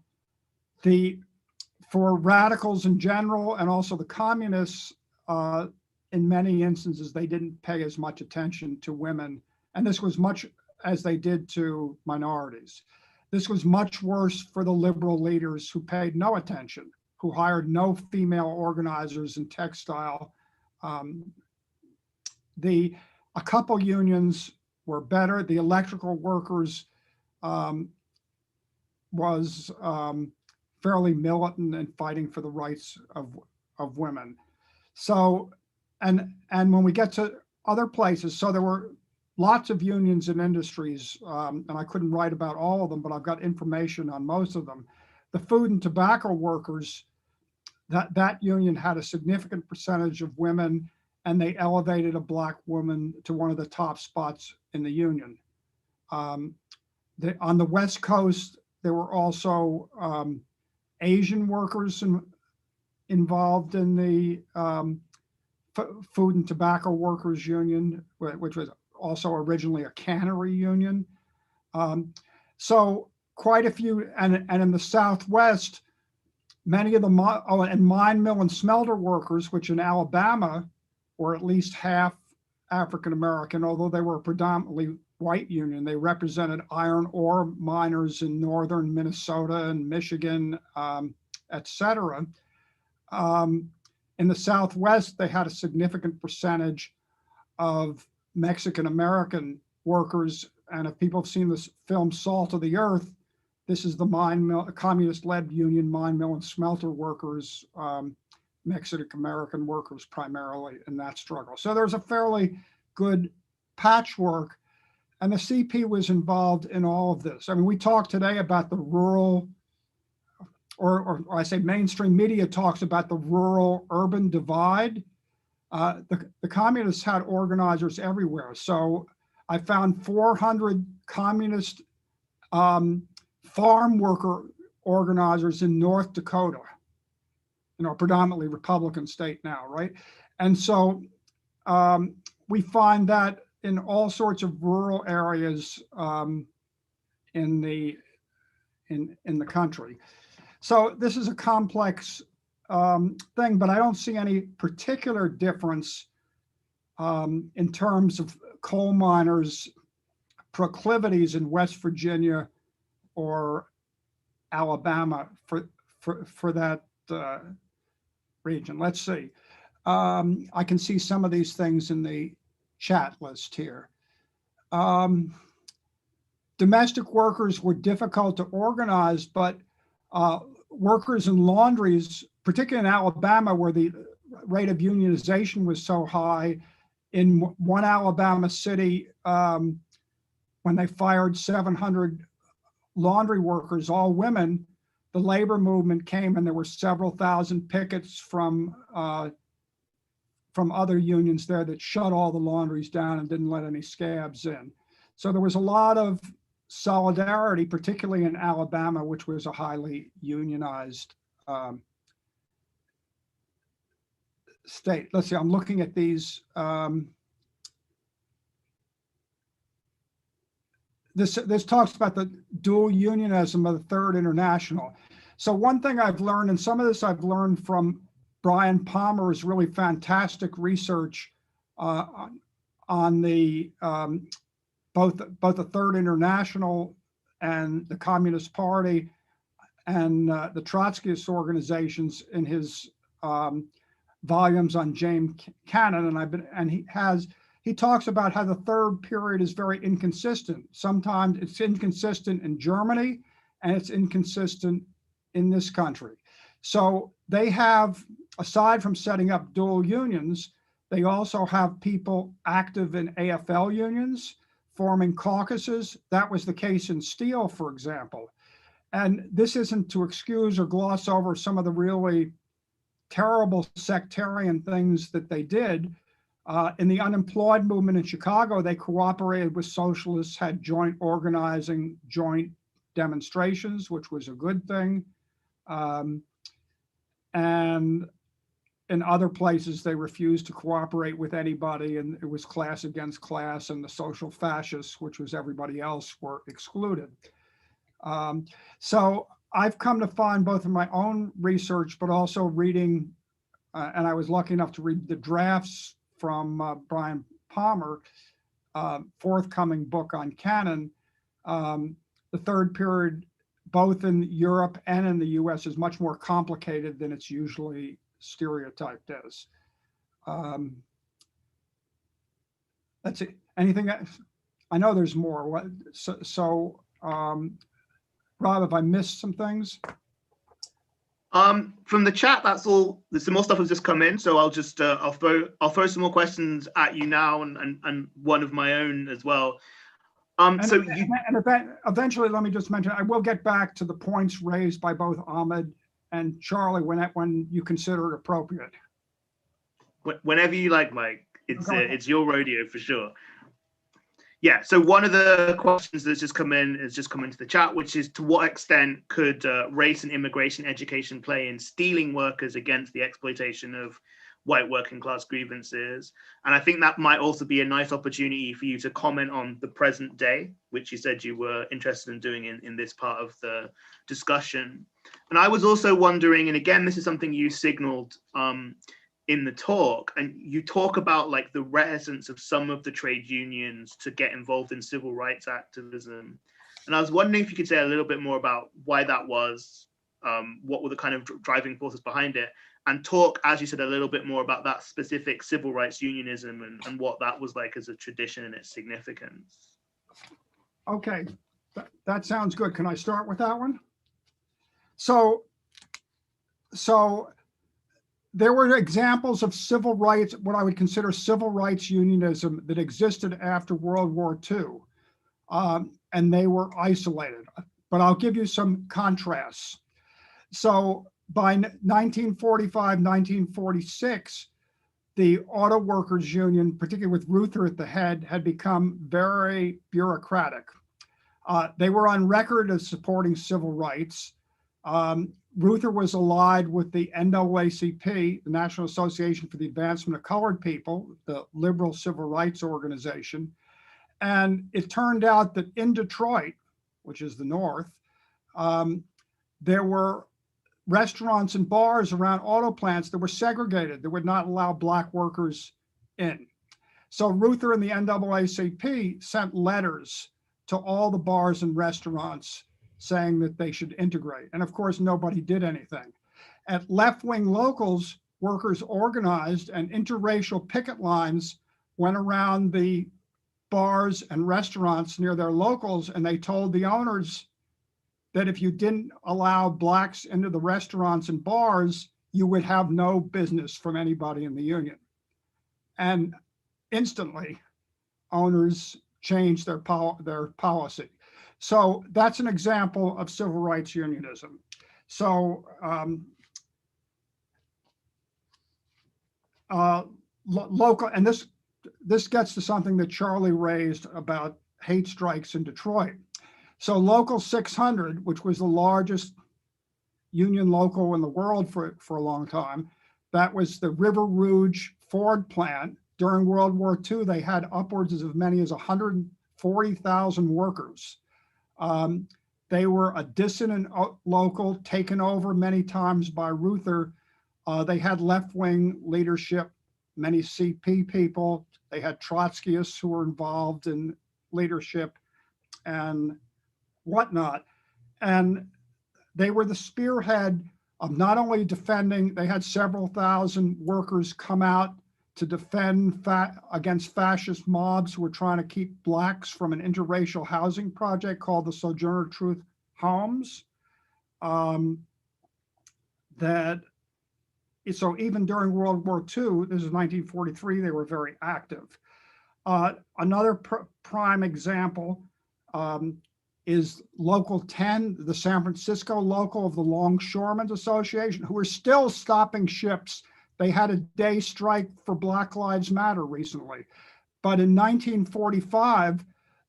for radicals in general, and also the communists, in many instances, they didn't pay as much attention to women. And this was much as they did to minorities. This was much worse for the liberal leaders who paid no attention, who hired no female organizers in textile. A couple unions were better. The electrical workers was fairly militant and fighting for the rights of women. So, and when we get to other places, so there were lots of unions and industries, and I couldn't write about all of them, but I've got information on most of them. The food and tobacco workers, that union had a significant percentage of women, and they elevated a Black woman to one of the top spots in the union. On the West Coast, there were also Asian workers involved in the food and tobacco workers union, which was also originally a cannery union. So quite a few, and in the Southwest, many of the mine mill and smelter workers, which in Alabama were at least half African American, although they were a predominantly white union. They represented iron ore miners in northern Minnesota and Michigan, et cetera. In the Southwest, they had a significant percentage of Mexican American workers. And if people have seen this film Salt of the Earth, this is the mine mill, communist-led union mine mill and smelter workers, Mexican American workers primarily in that struggle. So there's a fairly good patchwork, and the CP was involved in all of this. I mean, we talked today about the rural, or I say mainstream media talks about the rural-urban divide. The communists had organizers everywhere. So I found 400 communist farm worker organizers in North Dakota, predominantly Republican state now, right? And so we find that in all sorts of rural areas in the country. So this is a complex thing, but I don't see any particular difference in terms of coal miners' proclivities in West Virginia or Alabama for that region. Let's see. I can see some of these things in the chat list here. Domestic workers were difficult to organize, but workers in laundries, particularly in Alabama, where the rate of unionization was so high, in one Alabama city, when they fired 700 laundry workers, all women, the labor movement came, and there were several thousand pickets from other unions there that shut all the laundries down and didn't let any scabs in. So there was a lot of solidarity, particularly in Alabama, which was a highly unionized state. Let's see, I'm looking at these. This talks about the dual unionism of the Third International. So one thing I've learned, and some of this I've learned from Brian Palmer's really fantastic research on the both the Third International and the Communist Party and the Trotskyist organizations in his volumes on James Cannon, and he talks about how the third period is very inconsistent. Sometimes it's inconsistent in Germany, and it's inconsistent in this country. So they have, aside from setting up dual unions, they also have people active in AFL unions, forming caucuses. That was the case in steel, for example. And this isn't to excuse or gloss over some of the really terrible sectarian things that they did. In the unemployed movement in Chicago, they cooperated with socialists, had joint organizing, joint demonstrations, which was a good thing. And in other places, they refused to cooperate with anybody, and it was class against class, and the social fascists, which was everybody else, were excluded. So I've come to find, both in my own research, but also reading, and I was lucky enough to read the drafts from Brian Palmer, forthcoming book on canon. The third period, both in Europe and in the US, is much more complicated than it's usually stereotyped as. That's it. Anything else? I know there's more. Rob, have I missed some things? From the chat, that's all. There's some more stuff has just come in, so I'll just I'll throw some more questions at you now, and one of my own as well. Eventually, let me just mention, I will get back to the points raised by both Ahmed and Charlie when you consider it appropriate. Whenever you like, Mike. It's your rodeo for sure. Yeah, so one of the questions that's just come into the chat, which is, to what extent could race and immigration education play in steeling workers against the exploitation of white working class grievances? And I think that might also be a nice opportunity for you to comment on the present day, which you said you were interested in doing in this part of the discussion. And I was also wondering, and again, this is something you signaled in the talk, and you talk about like the reticence of some of the trade unions to get involved in civil rights activism. And I was wondering if you could say a little bit more about why that was, what were the kind of driving forces behind it, and talk, as you said, a little bit more about that specific civil rights unionism and what that was like as a tradition and its significance. Okay, that sounds good. Can I start with that one? So there were examples of civil rights, what I would consider civil rights unionism, that existed after World War II, and they were isolated. But I'll give you some contrasts. So by 1945, 1946, the Auto Workers Union, particularly with Reuther at the head, had become very bureaucratic. They were on record as supporting civil rights. Reuther was allied with the NAACP, the National Association for the Advancement of Colored People, the liberal civil rights organization. And it turned out that in Detroit, which is the North, there were restaurants and bars around auto plants that were segregated, that would not allow Black workers in. So Reuther and the NAACP sent letters to all the bars and restaurants saying that they should integrate. And of course, nobody did anything. At left-wing locals, workers organized, and interracial picket lines went around the bars and restaurants near their locals, and they told the owners that if you didn't allow Blacks into the restaurants and bars, you would have no business from anybody in the union. And instantly, owners changed their policy. So that's an example of civil rights unionism. So local, and this gets to something that Charlie raised about hate strikes in Detroit. So Local 600, which was the largest union local in the world for a long time, that was the River Rouge Ford plant. During World War II, they had upwards of as many as 140,000 workers. They were a dissident local, taken over many times by Reuther. They had left-wing leadership, many CP people. They had Trotskyists who were involved in leadership and whatnot. And they were the spearhead of not only defending, they had several thousand workers come out to defend against fascist mobs who were trying to keep Blacks from an interracial housing project called the Sojourner Truth Homes. So even during World War II, this is 1943, they were very active. Another prime example is Local 10, the San Francisco local of the Longshoremen's Association, who are still stopping ships. They had a day strike for Black Lives Matter recently. But in 1945,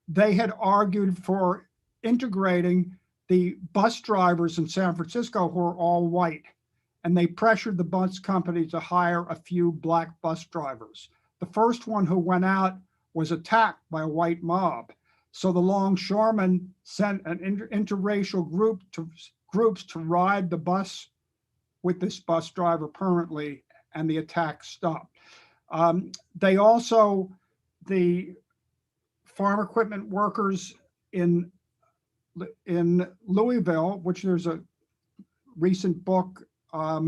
they had argued for integrating the bus drivers in San Francisco who are all white. And they pressured the bus company to hire a few Black bus drivers. The first one who went out was attacked by a white mob. So the longshoremen sent an interracial groups to ride the bus with this bus driver permanently, and the attack stopped. They also, the farm equipment workers in Louisville, which there's a recent book by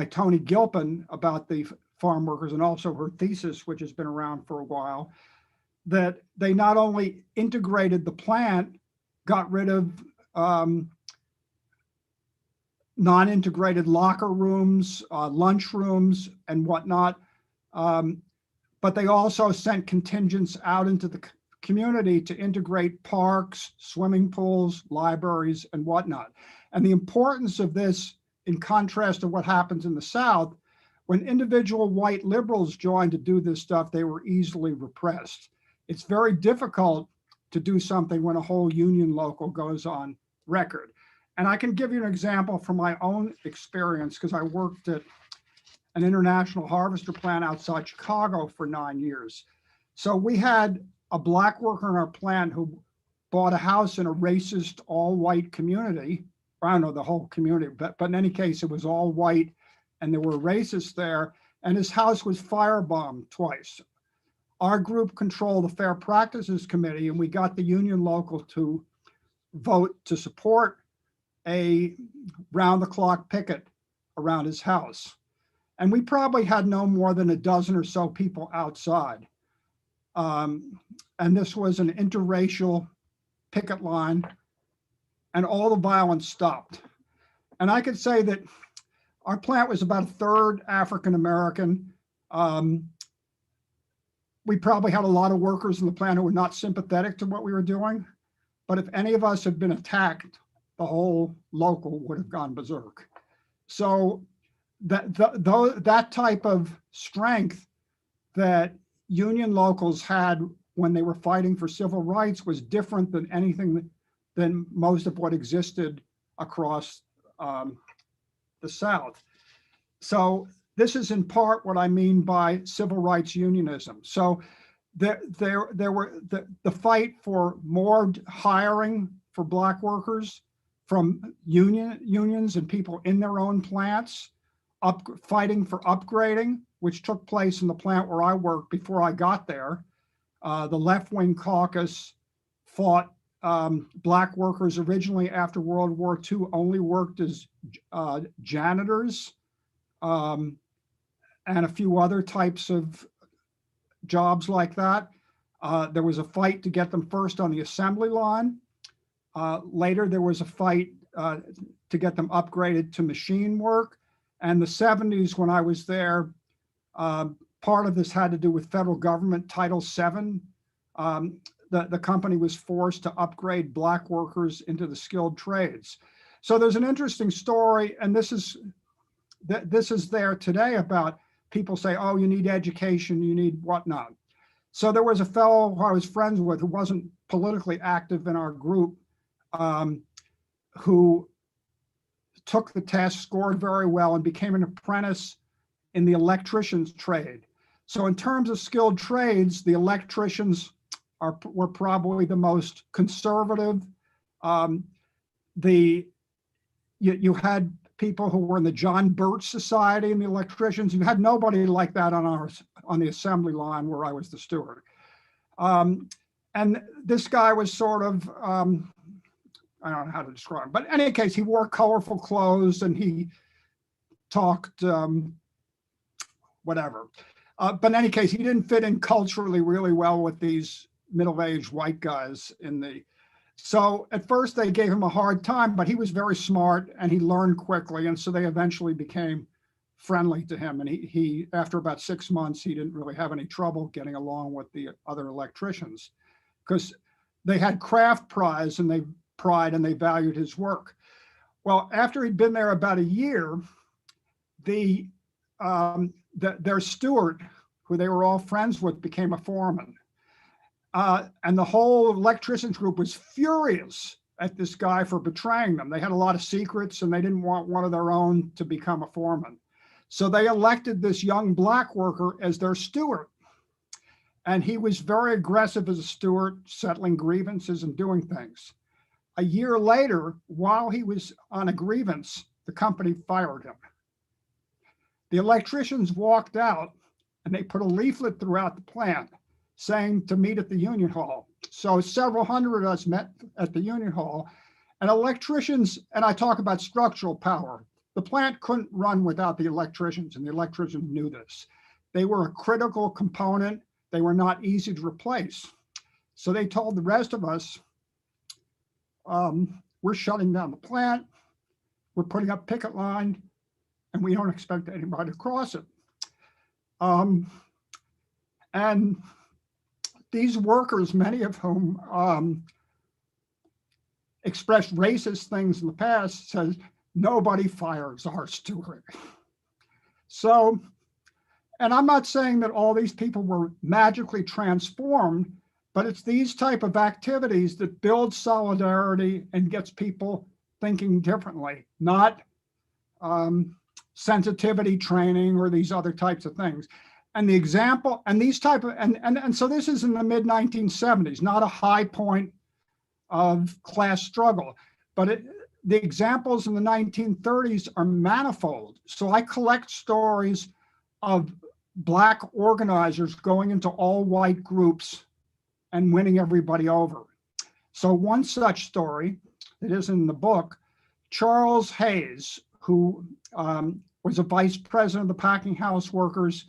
Tony Gilpin about the farm workers, and also her thesis, which has been around for a while, that they not only integrated the plant, got rid of non-integrated locker rooms, lunch rooms, and whatnot, but they also sent contingents out into the community to integrate parks, swimming pools, libraries, and whatnot. And the importance of this, in contrast to what happens in the South, when individual white liberals joined to do this stuff, they were easily repressed. It's very difficult to do something when a whole union local goes on record. And I can give you an example from my own experience, because I worked at an international harvester plant outside Chicago for 9 years. So we had a Black worker in our plant who bought a house in a racist, all-white community. I don't know the whole community, but in any case, it was all white, and there were racists there, and his house was firebombed twice. Our group controlled the Fair Practices Committee, and we got the union local to vote to support a round-the-clock picket around his house. And we probably had no more than a dozen or so people outside. And this was an interracial picket line, and all the violence stopped. And I could say that our plant was about a third African-American. We probably had a lot of workers in the plant who were not sympathetic to what we were doing. But if any of us had been attacked, the whole local would have gone berserk. So that type of strength that union locals had when they were fighting for civil rights was different than anything than most of what existed across the South. So this is in part what I mean by civil rights unionism. So there were the fight for more hiring for Black workers from unions and people in their own plants, fighting for upgrading, which took place in the plant where I worked before I got there. The left-wing caucus fought Black workers originally after World War II only worked as janitors and a few other types of jobs like that. There was a fight to get them first on the assembly line. Later, there was a fight to get them upgraded to machine work. And the 70s, when I was there, part of this had to do with federal government Title VII. The company was forced to upgrade Black workers into the skilled trades. So there's an interesting story, and this is there today about people say, oh, you need education, you need whatnot. So there was a fellow who I was friends with who wasn't politically active in our group, who took the test, scored very well, and became an apprentice in the electrician's trade. So in terms of skilled trades, the electricians were probably the most conservative. You had people who were in the John Birch Society and the electricians. You had nobody like that on the assembly line where I was the steward. And this guy was sort of, I don't know how to describe him, but in any case, he wore colorful clothes and he talked whatever. But in any case, he didn't fit in culturally really well with these middle-aged white guys so at first they gave him a hard time, but he was very smart and he learned quickly. And so they eventually became friendly to him. And he after about 6 months, he didn't really have any trouble getting along with the other electricians because they had craft pride and they valued his work. Well, after he'd been there about a year, their steward, who they were all friends with, became a foreman. And the whole electricians group was furious at this guy for betraying them. They had a lot of secrets and they didn't want one of their own to become a foreman. So they elected this young black worker as their steward. And he was very aggressive as a steward, settling grievances and doing things. A year later, while he was on a grievance, the company fired him. The electricians walked out and they put a leaflet throughout the plant saying to meet at the union hall. So several hundred of us met at the union hall, and electricians, and I talk about structural power, the plant couldn't run without the electricians, and the electricians knew this. They were a critical component. They were not easy to replace. So they told the rest of us, we're shutting down the plant, we're putting up picket line, and we don't expect anybody to cross it. And these workers, many of whom expressed racist things in the past, says nobody fires our steward. So, and I'm not saying that all these people were magically transformed, but it's these type of activities that build solidarity and gets people thinking differently, not sensitivity training or these other types of things. And the example, and these type of, and so this is in the mid 1970s, not a high point of class struggle, but the examples in the 1930s are manifold. So I collect stories of black organizers going into all white groups and winning everybody over. So one such story that is in the book, Charles Hayes, who was a vice president of the packing house workers,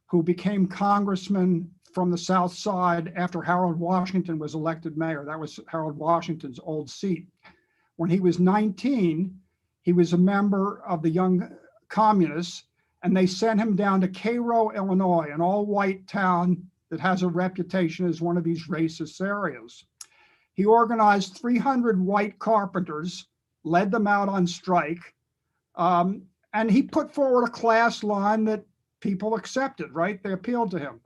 who became congressman from the South Side after Harold Washington was elected mayor. That was Harold Washington's old seat. When he was 19, he was a member of the Young Communists, and they sent him down to Cairo, Illinois, an all-white town that has a reputation as one of these racist areas. He organized 300 white carpenters, led them out on strike, and he put forward a class line that people accepted, right? They appealed to him.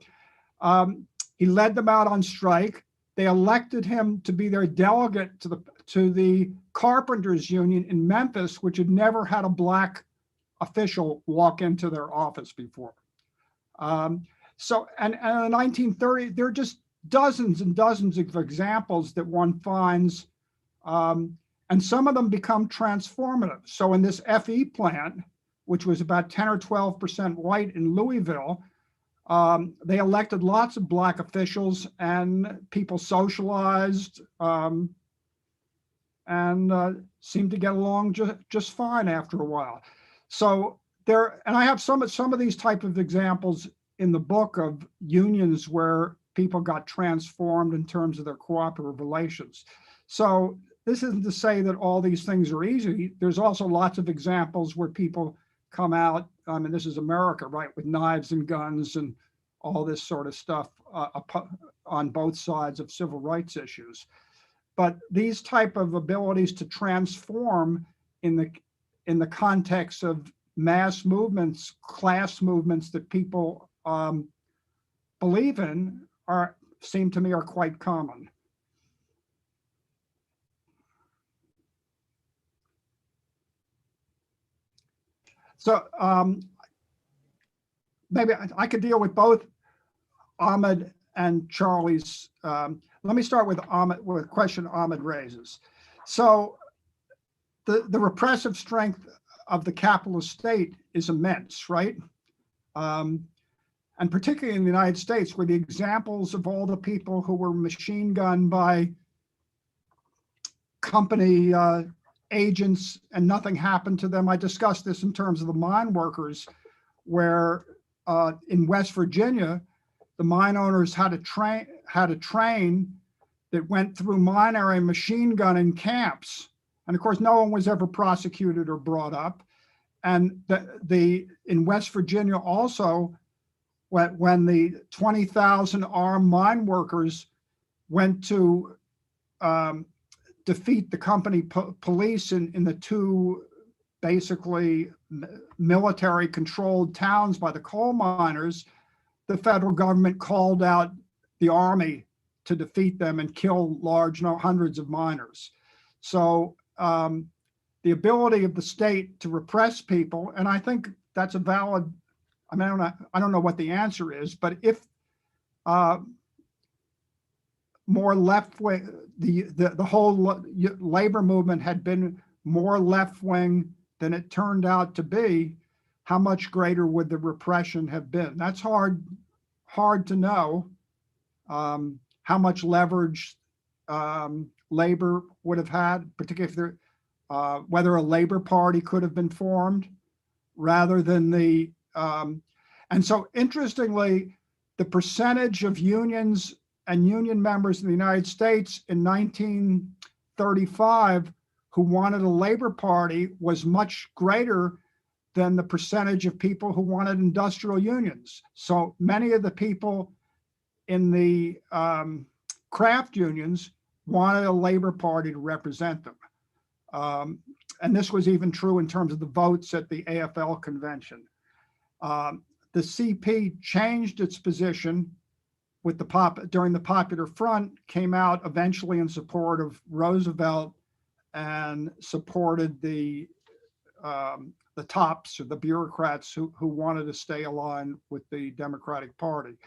He led them out on strike. They elected him to be their delegate to the Carpenters Union in Memphis, which had never had a black official walk into their office before. So, and in the 1930s, there are just dozens and dozens of examples that one finds, and some of them become transformative. So in this FE plant, which was about 10 or 12% white in Louisville, they elected lots of black officials and people socialized and seemed to get along just fine after a while. So there, and I have some of these type of examples in the book of unions where people got transformed in terms of their cooperative relations. So this isn't to say that all these things are easy. There's also lots of examples where people come out, and this is America, right, with knives and guns and all this sort of stuff on both sides of civil rights issues. But these type of abilities to transform in the context of mass movements, class movements that people believe in seem to me are quite common. So maybe I could deal with both Ahmed and Charlie's. Let me start with Ahmed, with a question Ahmed raises. So the repressive strength of the capitalist state is immense, right? And particularly in the United States, where the examples of all the people who were machine gunned by company agents and nothing happened to them. I discussed this in terms of the mine workers, where in West Virginia, the mine owners had a train that went through mine area machine gunning camps. And of course, no one was ever prosecuted or brought up. And in West Virginia also, when the 20,000 armed mine workers went to defeat the company police in the two basically military controlled towns by the coal miners, the federal government called out the army to defeat them and kill hundreds of miners. So the ability of the state to repress people, and I think that's a valid, I mean, I don't know what the answer is, but if more left wing, the whole labor movement had been more left wing than it turned out to be, how much greater would the repression have been? That's hard to know. How much leverage labor would have had, particularly if there, whether a labor party could have been formed rather than the, and so interestingly, the percentage of unions and union members in the United States in 1935 who wanted a labor party was much greater than the percentage of people who wanted industrial unions. So many of the people in the craft unions wanted a labor party to represent them. And this was even true in terms of the votes at the AFL convention. The CP changed its position with during the Popular Front, came out eventually in support of Roosevelt and supported the tops or the bureaucrats who wanted to stay aligned with the Democratic Party.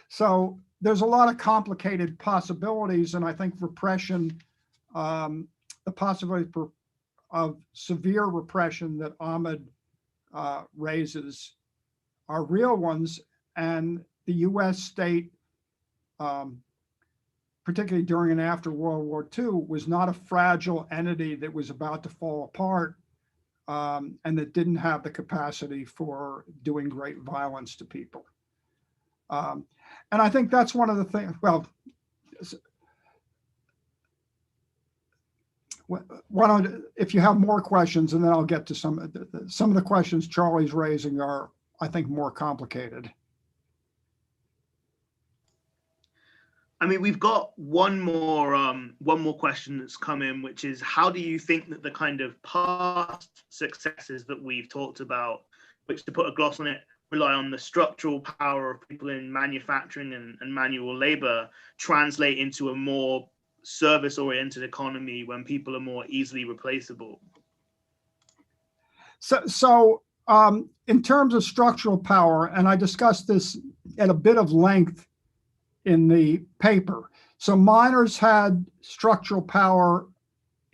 So there's a lot of complicated possibilities, and I think repression, the possibility of severe repression that Ahmed raises are real ones, and the US state, particularly during and after World War II, was not a fragile entity that was about to fall apart and that didn't have the capacity for doing great violence to people. And I think that's one of the things, well, why don't, if you have more questions, and then I'll get to some of the questions Charlie's raising are, I think, more complicated. I mean, we've got one more question that's come in, which is, how do you think that the kind of past successes that we've talked about, which, to put a gloss on it, rely on the structural power of people in manufacturing and manual labor, translate into a more service-oriented economy when people are more easily replaceable? So in terms of structural power, and I discussed this at a bit of length in the paper. So miners had structural power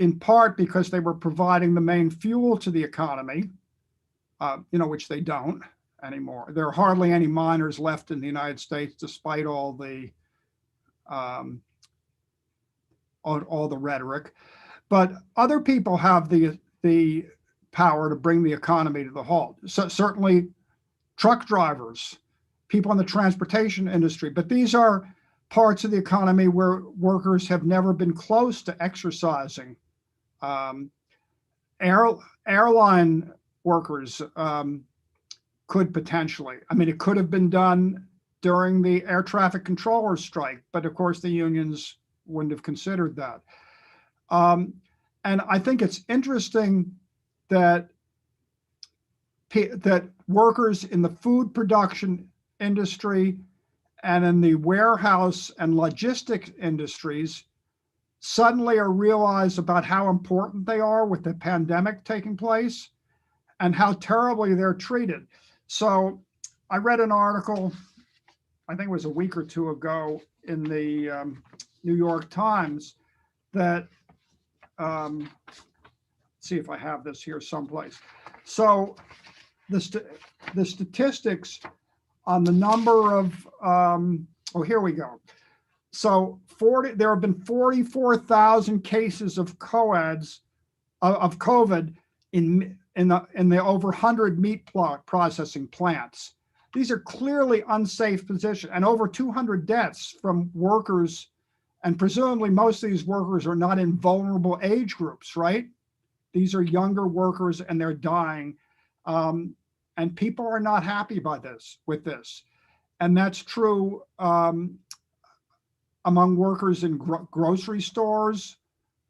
in part because they were providing the main fuel to the economy, which they don't anymore. There are hardly any miners left in the United States, despite all the rhetoric. But other people have the power to bring the economy to the halt. So certainly truck drivers, people in the transportation industry, but these are parts of the economy where workers have never been close to exercising. Airline workers could potentially, I mean, it could have been done during the air traffic controllers strike, but of course the unions wouldn't have considered that. And I think it's interesting that workers in the food production industry and in the warehouse and logistics industries suddenly are realized about how important they are with the pandemic taking place and how terribly they're treated. So I read an article, I think it was a week or two ago, in the New York Times that, let's see if I have this here someplace. So the statistics on the number of, here we go. So there have been 44,000 cases of COVID in the over 100 meat processing plants. These are clearly unsafe positions, and over 200 deaths from workers, and presumably most of these workers are not in vulnerable age groups, right? These are younger workers and they're dying. And people are not happy with this. And that's true among workers in grocery stores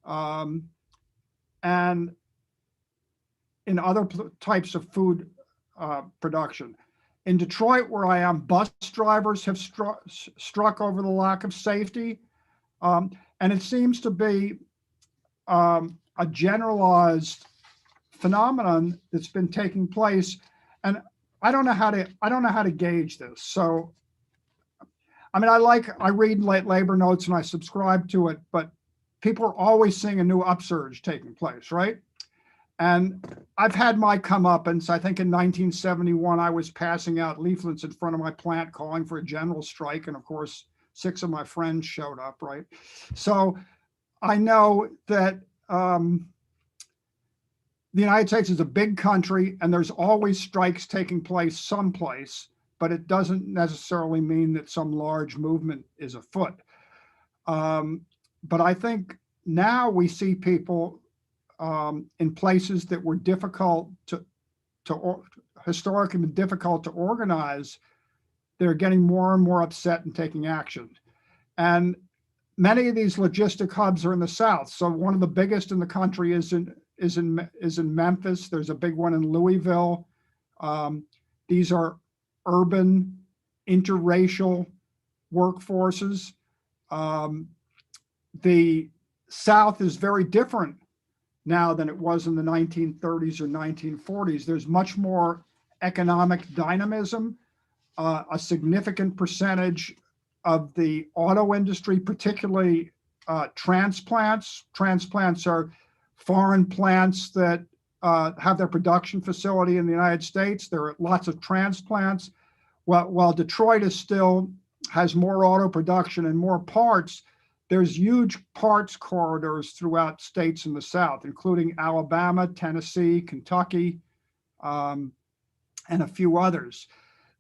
and in other types of food production. In Detroit, where I am, bus drivers have struck over the lack of safety. And it seems to be a generalized phenomenon that's been taking place. And I don't know how to gauge this. So, I mean, I read late labor notes and I subscribe to it, but people are always seeing a new upsurge taking place, right? And I've had my comeuppance. I think in 1971, I was passing out leaflets in front of my plant calling for a general strike. And of course, 6 of my friends showed up, right? So I know that the United States is a big country and there's always strikes taking place someplace, but it doesn't necessarily mean that some large movement is afoot. But I think now we see people in places that were difficult historically difficult to organize, they're getting more and more upset and taking action. And many of these logistic hubs are in the South. So one of the biggest in the country is in Memphis. There's a big one in Louisville. These are urban, interracial workforces. The South is very different now than it was in the 1930s or 1940s. There's much more economic dynamism. A significant percentage of the auto industry, particularly transplants. Transplants are foreign plants that have their production facility in the United States. There are lots of transplants. While Detroit has more auto production and more parts, there's huge parts corridors throughout states in the South, including Alabama, Tennessee, Kentucky, and a few others.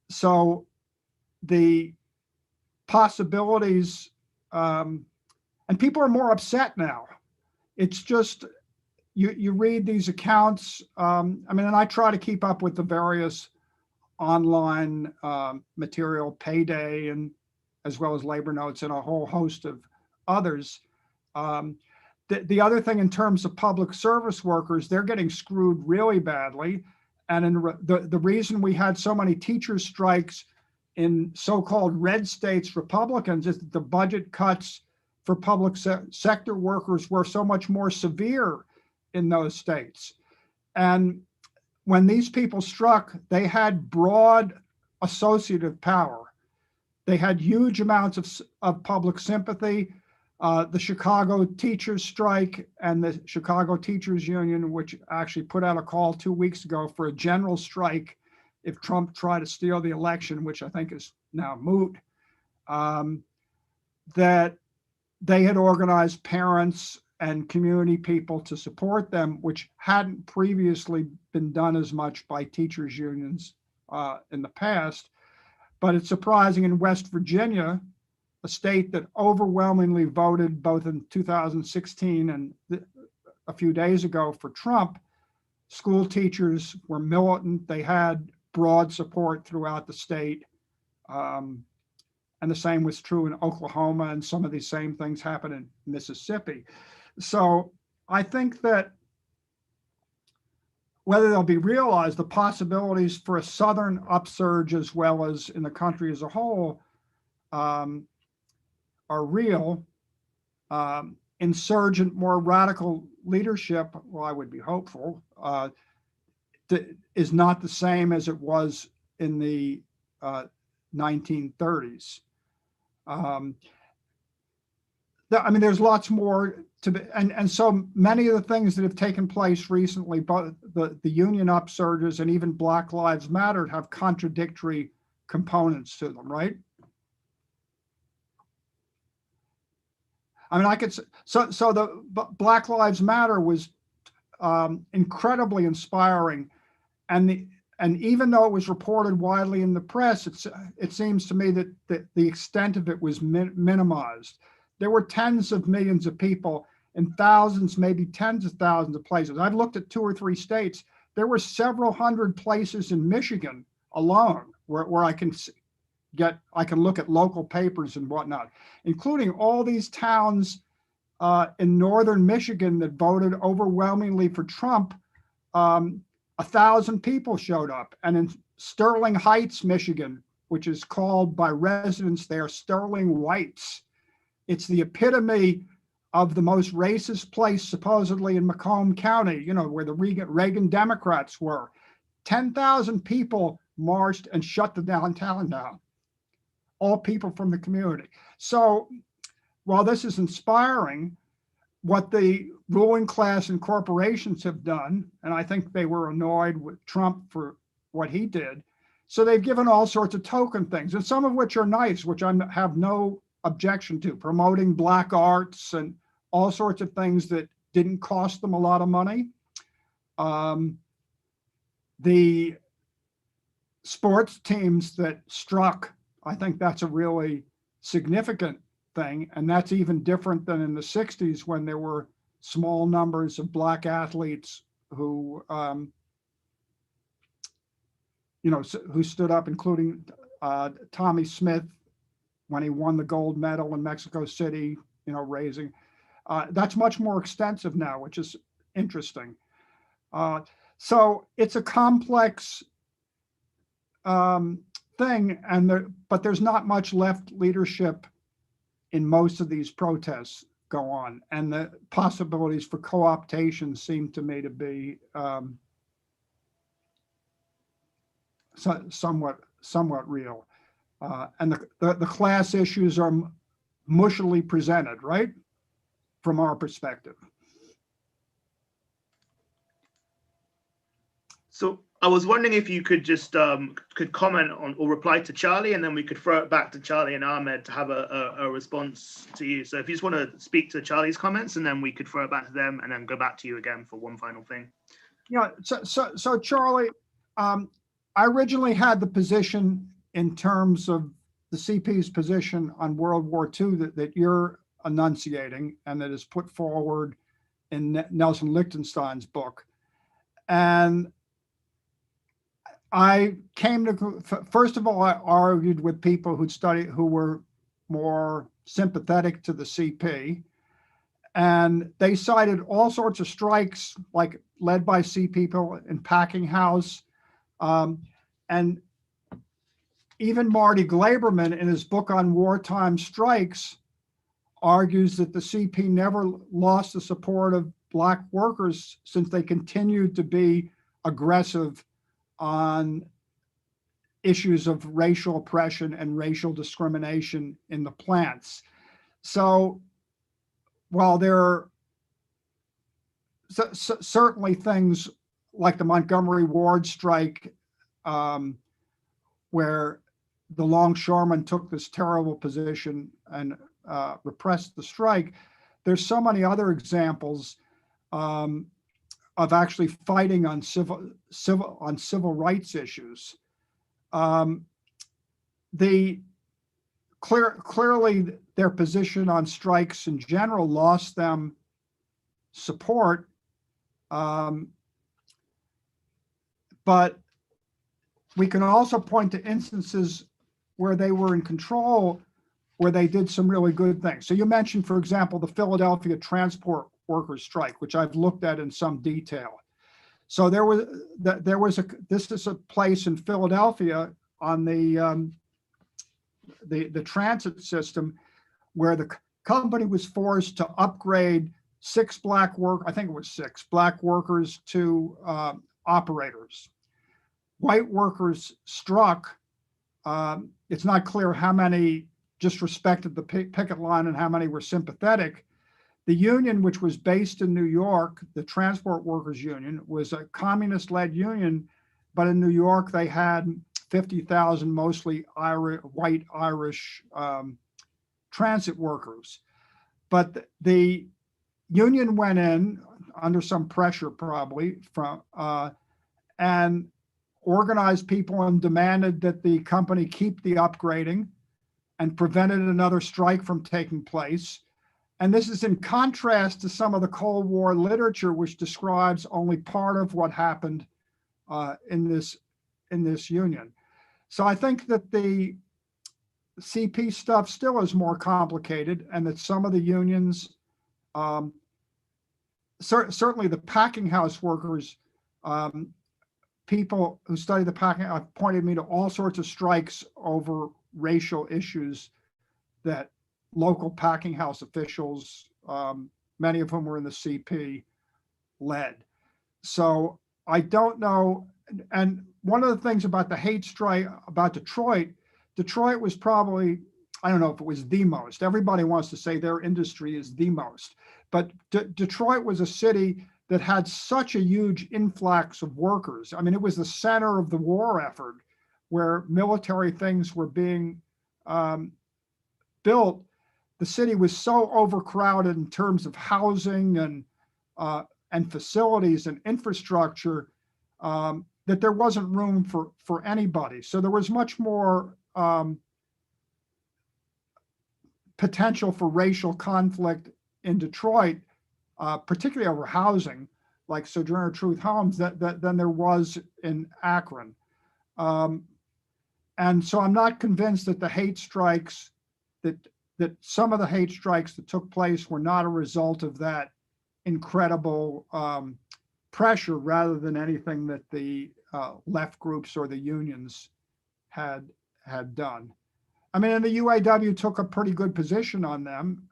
So the possibilities, and people are more upset now. It's just, you read these accounts. I mean, and I try to keep up with the various online material, Payday, and as well as Labor Notes and a whole host of others. The other thing in terms of public service workers, they're getting screwed really badly. And the reason we had so many teachers' strikes in so-called red states, Republicans, is that the budget cuts for public sector workers were so much more severe in those states. And when these people struck, they had broad associative power. They had huge amounts of public sympathy. The Chicago teachers strike and the Chicago Teachers Union, which actually put out a call 2 weeks ago for a general strike if Trump tried to steal the election, which I think is now moot, that they had organized parents and community people to support them, which hadn't previously been done as much by teachers unions in the past. But it's surprising in West Virginia, a state that overwhelmingly voted both in 2016 and a few days ago for Trump, school teachers were militant. They had broad support throughout the state. And the same was true in Oklahoma, and some of these same things happen in Mississippi. So I think that whether they'll be realized, the possibilities for a Southern upsurge as well as in the country as a whole are real. Insurgent, more radical leadership, well, I would be hopeful, is not the same as it was in the 1930s. I mean, there's lots more to be, and so many of the things that have taken place recently, both the union upsurges and even Black Lives Matter, have contradictory components to them, right? I mean, so the Black Lives Matter was incredibly inspiring, and even though it was reported widely in the press, it seems to me that the extent of it was minimized. There were tens of millions of people in thousands, maybe tens of thousands of places. I've looked at 2 or 3 states. there were several hundred places in Michigan alone where I can look at local papers and whatnot, including all these towns in northern Michigan that voted overwhelmingly for Trump. 1,000 people showed up. And in Sterling Heights, Michigan, which is called by residents there Sterling Whites, it's the epitome of the most racist place supposedly in Macomb County, you know, where the Reagan Democrats were. 10,000 people marched and shut the downtown down, all people from the community. So while this is inspiring, what the ruling class and corporations have done, and I think they were annoyed with Trump for what he did, so they've given all sorts of token things, and some of which are nice, which I have no objection to, promoting Black arts and all sorts of things that didn't cost them a lot of money. The sports teams that struck, I think that's a really significant thing, and that's even different than in the 60s when there were small numbers of Black athletes who, who stood up, including Tommy Smith when he won the gold medal in Mexico City, raising. That's much more extensive now, which is interesting. So it's a complex thing, but there's not much left leadership in most of these protests go on, and the possibilities for co-optation seem to me to be somewhat real. And the class issues are mushily presented, right, from our perspective. So I was wondering if you could just could comment on or reply to Charlie, and then we could throw it back to Charlie and Ahmed to have a response to you. So if you just want to speak to Charlie's comments, and then we could throw it back to them, and then go back to you again for one final thing. Yeah. So Charlie, I originally had the position in terms of the CP's position on World War II that you're enunciating, and that is put forward in Nelson Lichtenstein's book. And I came to, first of all, I argued with people who were more sympathetic to the CP, and they cited all sorts of strikes, like led by CP people in Packing House, and even Marty Glaberman in his book on wartime strikes argues that the CP never lost the support of Black workers since they continued to be aggressive on issues of racial oppression and racial discrimination in the plants. So while there are certainly things like the Montgomery Ward strike, where the longshoremen took this terrible position and repressed the strike, there's so many other examples of actually fighting on civil rights issues. Clearly their position on strikes in general lost them support, but we can also point to instances where they were in control, where they did some really good things. So you mentioned, for example, the Philadelphia transport workers strike, which I've looked at in some detail. So this is a place in Philadelphia on the transit system where the company was forced to upgrade I think it was six black workers to operators. White workers struck. It's not clear how many just respected the picket line and how many were sympathetic. The union, which was based in New York, the Transport Workers Union, was a communist-led union, but in New York they had 50,000 mostly white Irish transit workers. But the union went in under some pressure, probably, and organized people and demanded that the company keep the upgrading and prevented another strike from taking place. And this is in contrast to some of the Cold War literature, which describes only part of what happened in this union. So I think that the CP stuff still is more complicated, and that some of the unions, certainly the packing house workers, people who study the packing house pointed me to all sorts of strikes over racial issues that local packing house officials, many of whom were in the CP, led. So I don't know. And one of the things about the hate strike about Detroit was probably, I don't know if it was the most. Everybody wants to say their industry is the most. But Detroit was a city that had such a huge influx of workers. I mean, it was the center of the war effort where military things were being built. The city was so overcrowded in terms of housing and facilities and infrastructure that there wasn't room for anybody. So there was much more potential for racial conflict in Detroit, particularly over housing, like Sojourner Truth homes, than there was in Akron. And so I'm not convinced that the hate strikes, that some of the hate strikes that took place were not a result of that incredible pressure, rather than anything that the left groups or the unions had done. I mean, and the UAW took a pretty good position on them.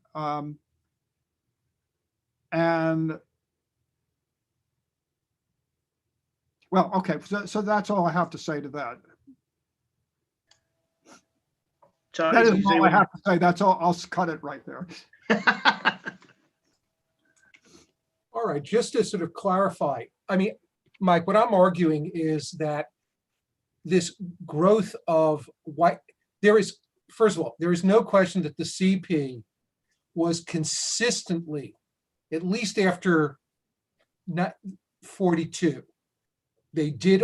And well, okay, so that's all I have to say to that. Charlie, That is all I have to say. That's all. I'll cut it right there. All right, just to sort of clarify, I mean, Mike, what I'm arguing is that this growth of first of all, there is no question that the CP was consistently, at least after 42, they did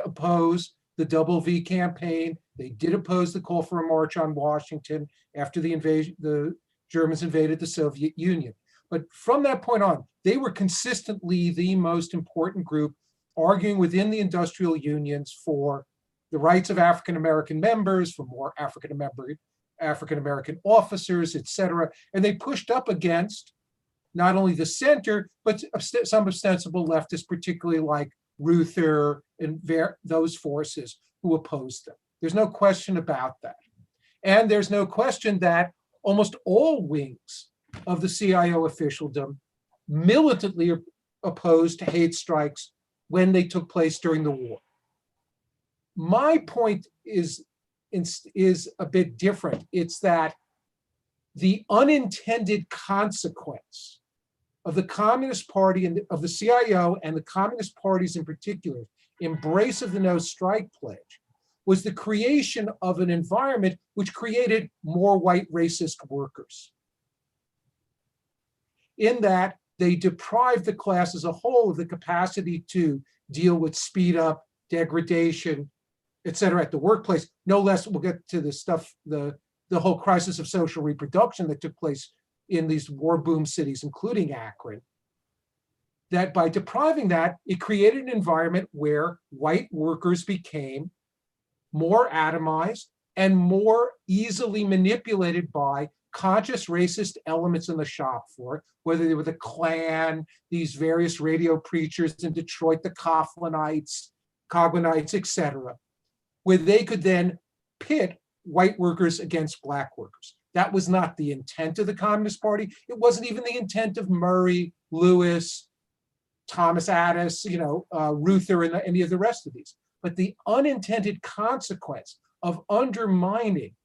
oppose the Double V campaign. They did oppose the call for a march on Washington after the invasion, the Germans invaded the Soviet Union. But from that point on, they were consistently the most important group arguing within the industrial unions for the rights of African-American members, for more African-American officers, et cetera. And they pushed up against not only the center, but some ostensible leftists, particularly like Reuther and those forces who opposed them. There's no question about that. And there's no question that almost all wings of the CIO officialdom militantly opposed hate strikes when they took place during the war. My point is a bit different. It's that the unintended consequence of the Communist Party and of the CIO and the Communist parties in particular embrace of the no strike pledge was the creation of an environment which created more white racist workers. In that they deprived the class as a whole of the capacity to deal with speed up, degradation, et cetera, at the workplace. No less, we'll get to the stuff, the whole crisis of social reproduction that took place in these war boom cities, including Akron. That by depriving that, it created an environment where white workers became more atomized and more easily manipulated by conscious racist elements in the shop floor, whether they were the Klan, these various radio preachers in Detroit, the Coughlinites, Cogwinites, et cetera, where they could then pit white workers against black workers. That was not the intent of the Communist Party. It wasn't even the intent of Murray, Lewis, Thomas Addis, Reuther, and any of the rest of these. But the unintended consequence of undermining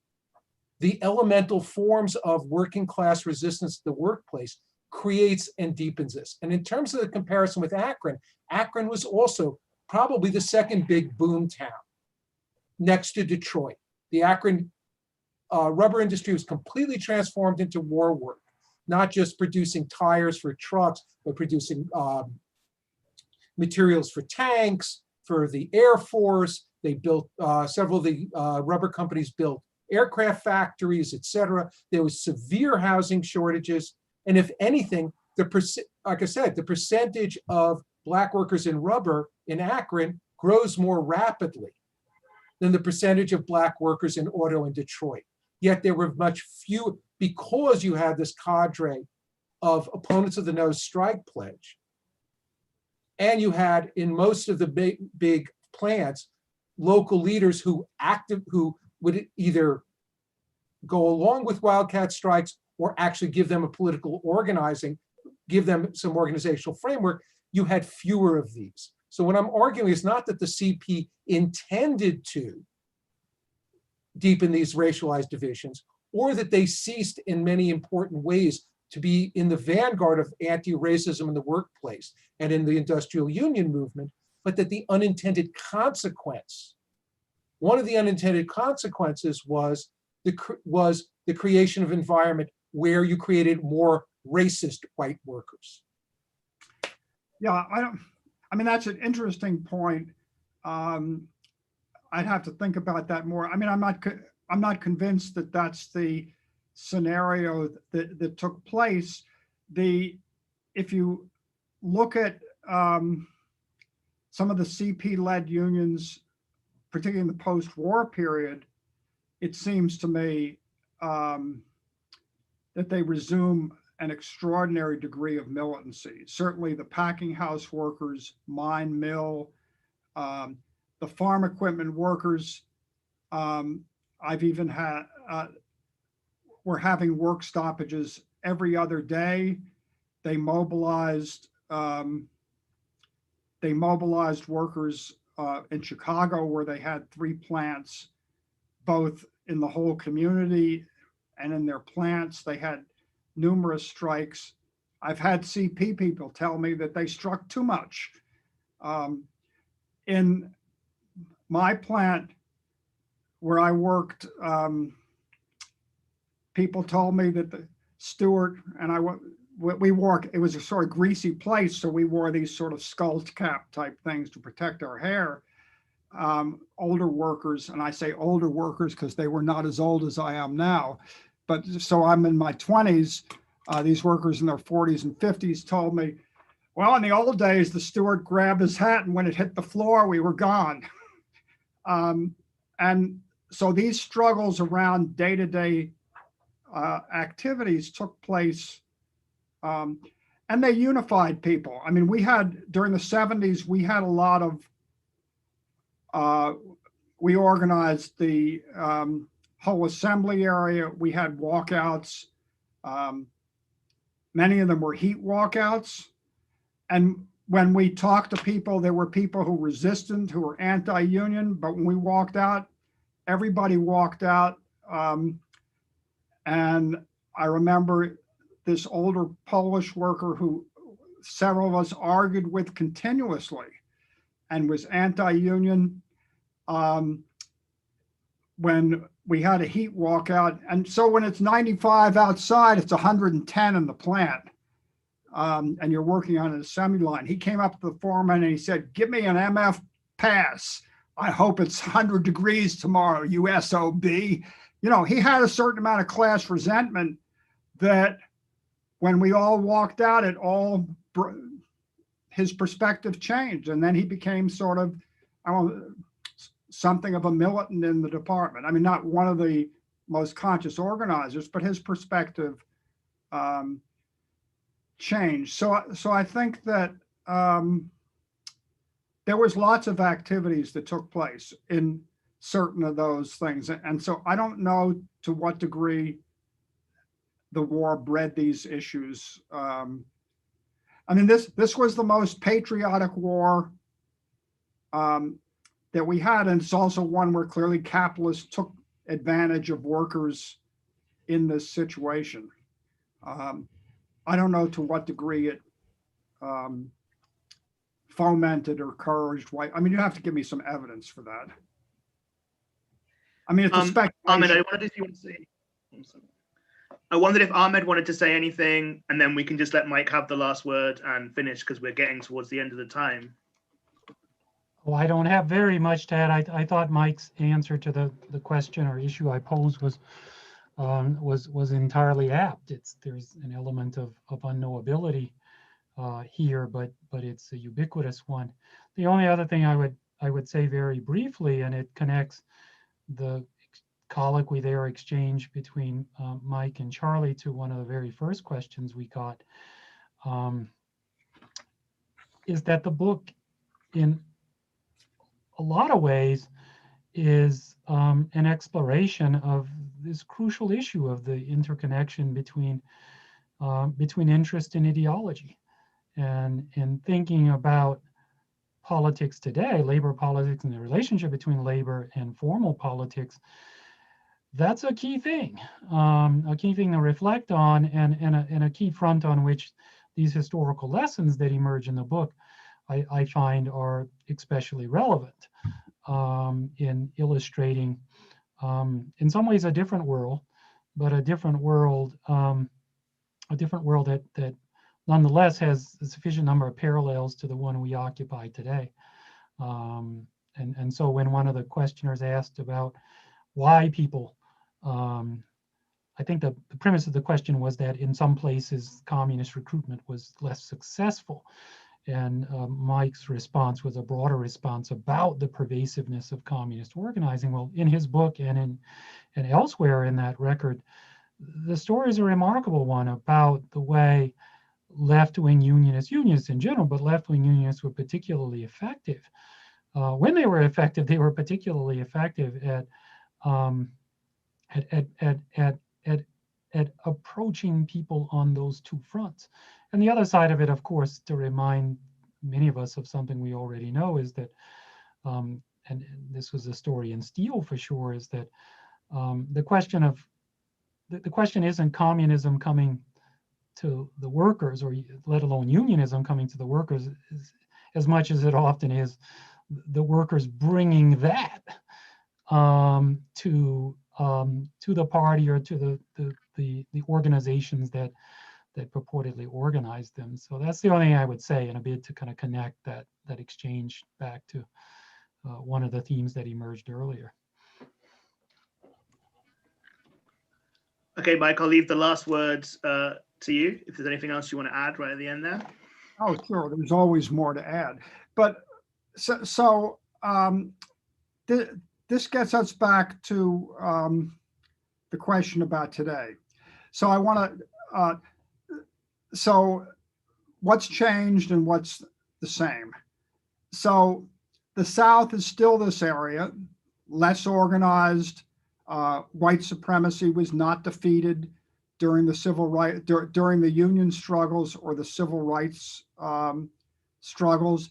the elemental forms of working class resistance to the workplace creates and deepens this. And in terms of the comparison with Akron, Akron was also probably the second big boom town next to Detroit. The Akron rubber industry was completely transformed into war work, not just producing tires for trucks, but producing materials for tanks, for the Air Force. They built, several of the rubber companies built aircraft factories, et cetera. There was severe housing shortages. And if anything, like I said, the percentage of black workers in rubber in Akron grows more rapidly than the percentage of Black workers in auto in Detroit. Yet there were much fewer, because you had this cadre of opponents of the no strike pledge. And you had in most of the big plants, local leaders who would either go along with wildcat strikes or actually give them a political organizing, give them some organizational framework. You had fewer of these. So what I'm arguing is not that the CP intended to deepen these racialized divisions, or that they ceased in many important ways to be in the vanguard of anti-racism in the workplace and in the industrial union movement, but that the unintended consequence, one of the unintended consequences was the creation of environment where you created more racist white workers. Yeah, I mean, that's an interesting point. I'd have to think about that more. I mean, I'm not convinced that that's the scenario that took place. If you look at some of the CP-led unions, particularly in the post-war period, it seems to me that they resume an extraordinary degree of militancy. Certainly the packing house workers, mine mill, the farm equipment workers, I've even had, we're having work stoppages every other day. They mobilized workers in Chicago, where they had 3 plants, both in the whole community and in their plants. They had numerous strikes. I've had CP people tell me that they struck too much. In my plant where I worked, people told me that the steward and we wore, it was a sort of greasy place, so we wore these sort of skull cap type things to protect our hair. Older workers, and I say older workers because they were not as old as I am now, but so I'm in my 20s, these workers in their 40s and 50s told me, well, in the old days, the steward grabbed his hat and when it hit the floor, we were gone. And so these struggles around day-to-day activities took place, and they unified people. I mean, we had, during the 70s, we had a lot of, we organized the whole assembly area. We had walkouts. Many of them were heat walkouts. And when we talked to people, there were people who were resistant, who were anti-union, but when we walked out, everybody walked out. And I remember this older Polish worker who several of us argued with continuously and was anti-union. When we had a heat walkout, and so when it's 95 outside, it's 110 in the plant, and you're working on an assembly line. He came up to the foreman and he said, "Give me an MF pass. I hope it's 100 degrees tomorrow, you SOB." You know, he had a certain amount of class resentment that when we all walked out, his perspective changed. And then he became sort of, I don't know, something of a militant in the department. I mean, not one of the most conscious organizers, but his perspective changed. So I think that there was lots of activities that took place in certain of those things. And so I don't know to what degree the war bred these issues. I mean, this was the most patriotic war that we had, and it's also one where clearly capitalists took advantage of workers in this situation. I don't know to what degree it fomented or encouraged white. I mean, you have to give me some evidence for that. I mean, it's a speculation. Ahmed, I wondered if Ahmed wanted to say anything, and then we can just let Mike have the last word and finish because we're getting towards the end of the time. Well, I don't have very much to add. I thought Mike's answer to the question or issue I posed was entirely apt. There's an element of unknowability here, but it's a ubiquitous one. The only other thing I would say very briefly, and it connects the colloquy there, exchange between Mike and Charlie, to one of the very first questions we got, is that the book, in a lot of ways, is an exploration of this crucial issue of the interconnection between interest and ideology, and in thinking about politics today, labor politics, and the relationship between labor and formal politics. That's a key thing to reflect on, and a key front on which these historical lessons that emerge in the book, I find, are especially relevant in illustrating, in some ways, a different world, but a different world that nonetheless has a sufficient number of parallels to the one we occupy today. And so when one of the questioners asked about why people, I think the premise of the question was that in some places communist recruitment was less successful. And Mike's response was a broader response about the pervasiveness of communist organizing. Well, in his book and elsewhere in that record, the story is a remarkable one about the way left-wing unionists in general, but left-wing unionists were particularly effective. When they were effective, they were particularly effective at approaching people on those two fronts. And the other side of it, of course, to remind many of us of something we already know, is that, and this was a story in Steel for sure, is that the question isn't communism coming to the workers, or let alone unionism coming to the workers, as much as it often is the workers bringing that to the party or to the organizations that purportedly organized them. So that's the only thing I would say in a bid to kind of connect that exchange back to one of the themes that emerged earlier. Okay, Mike, I'll leave the last words to you, if there's anything else you want to add right at the end there. Oh, sure. There's always more to add. But this gets us back to the question about today. So I want to, so what's changed and what's the same? So the South is still this area, less organized. White supremacy was not defeated during the during the union struggles or the civil rights struggles,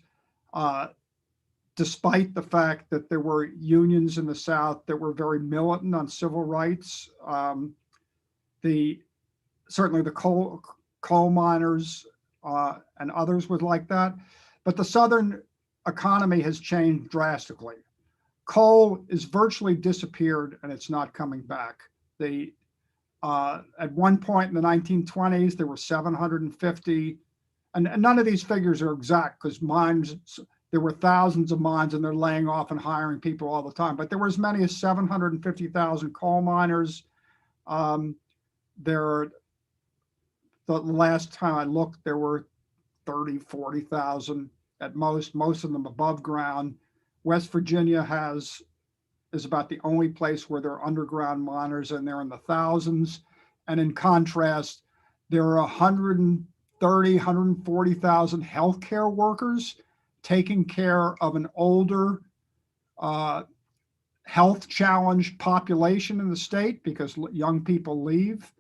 despite the fact that there were unions in the South that were very militant on civil rights. Certainly the coal miners and others would like that, but the Southern economy has changed drastically. Coal is virtually disappeared and it's not coming back. At one point in the 1920s, there were 750, and none of these figures are exact because mines, there were thousands of mines and they're laying off and hiring people all the time, but there were as many as 750,000 coal miners. The last time I looked, there were 30, 40,000 at most of them above ground. West Virginia is about the only place where there are underground miners, and they're in the thousands. And in contrast, there are 130, 140,000 healthcare workers taking care of an older, health challenged population in the state because young people leave.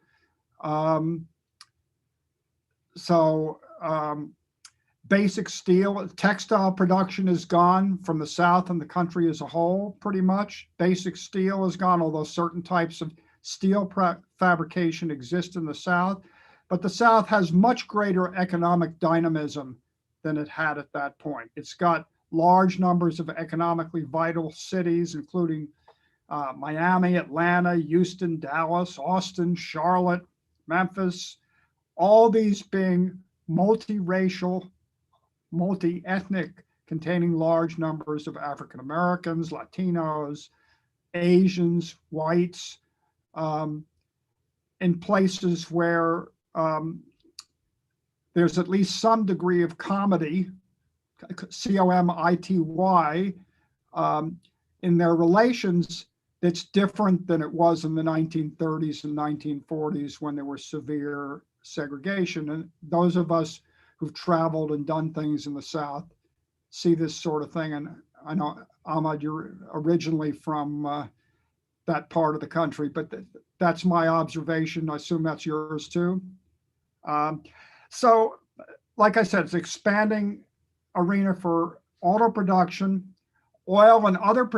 Basic steel, textile production is gone from the South and the country as a whole, pretty much. Basic steel is gone, although certain types of steel fabrication exist in the South. But the South has much greater economic dynamism than it had at that point. It's got large numbers of economically vital cities, including Miami, Atlanta, Houston, Dallas, Austin, Charlotte, Memphis, all these being multiracial, multi-ethnic, containing large numbers of African Americans, Latinos, Asians, whites, in places where there's at least some degree of comity, comity, in their relations that's different than it was in the 1930s and 1940s when there was severe segregation. And those of us who've traveled and done things in the South see this sort of thing. And I know, Ahmad, you're originally from that part of the country, but that's my observation. I assume that's yours too. So, like I said, it's expanding arena for auto production. Oil and other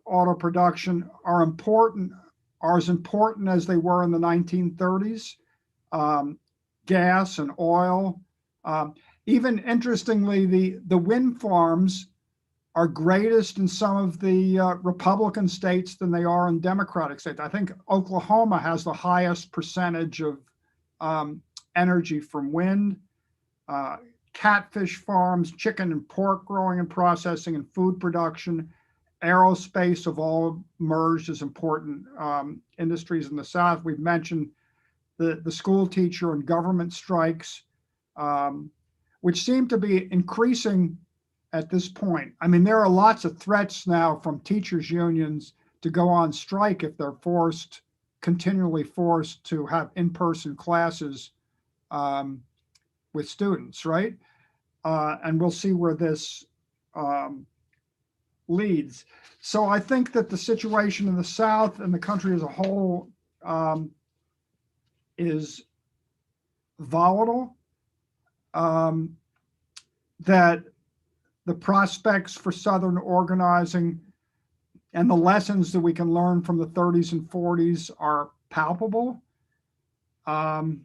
auto production are as important as they were in the 1930s. Gas and oil. Even interestingly, the wind farms are greatest in some of the Republican states than they are in Democratic states. I think Oklahoma has the highest percentage of energy from wind. Catfish farms, chicken and pork growing and processing and food production, aerospace have all emerged as important industries in the South. We've mentioned the school teacher and government strikes, which seem to be increasing at this point. I mean, there are lots of threats now from teachers' unions to go on strike if they're continually forced to have in-person classes with students, right? And we'll see where this leads. So I think that the situation in the South and the country as a whole is volatile, that the prospects for Southern organizing and the lessons that we can learn from the 30s and 40s are palpable. And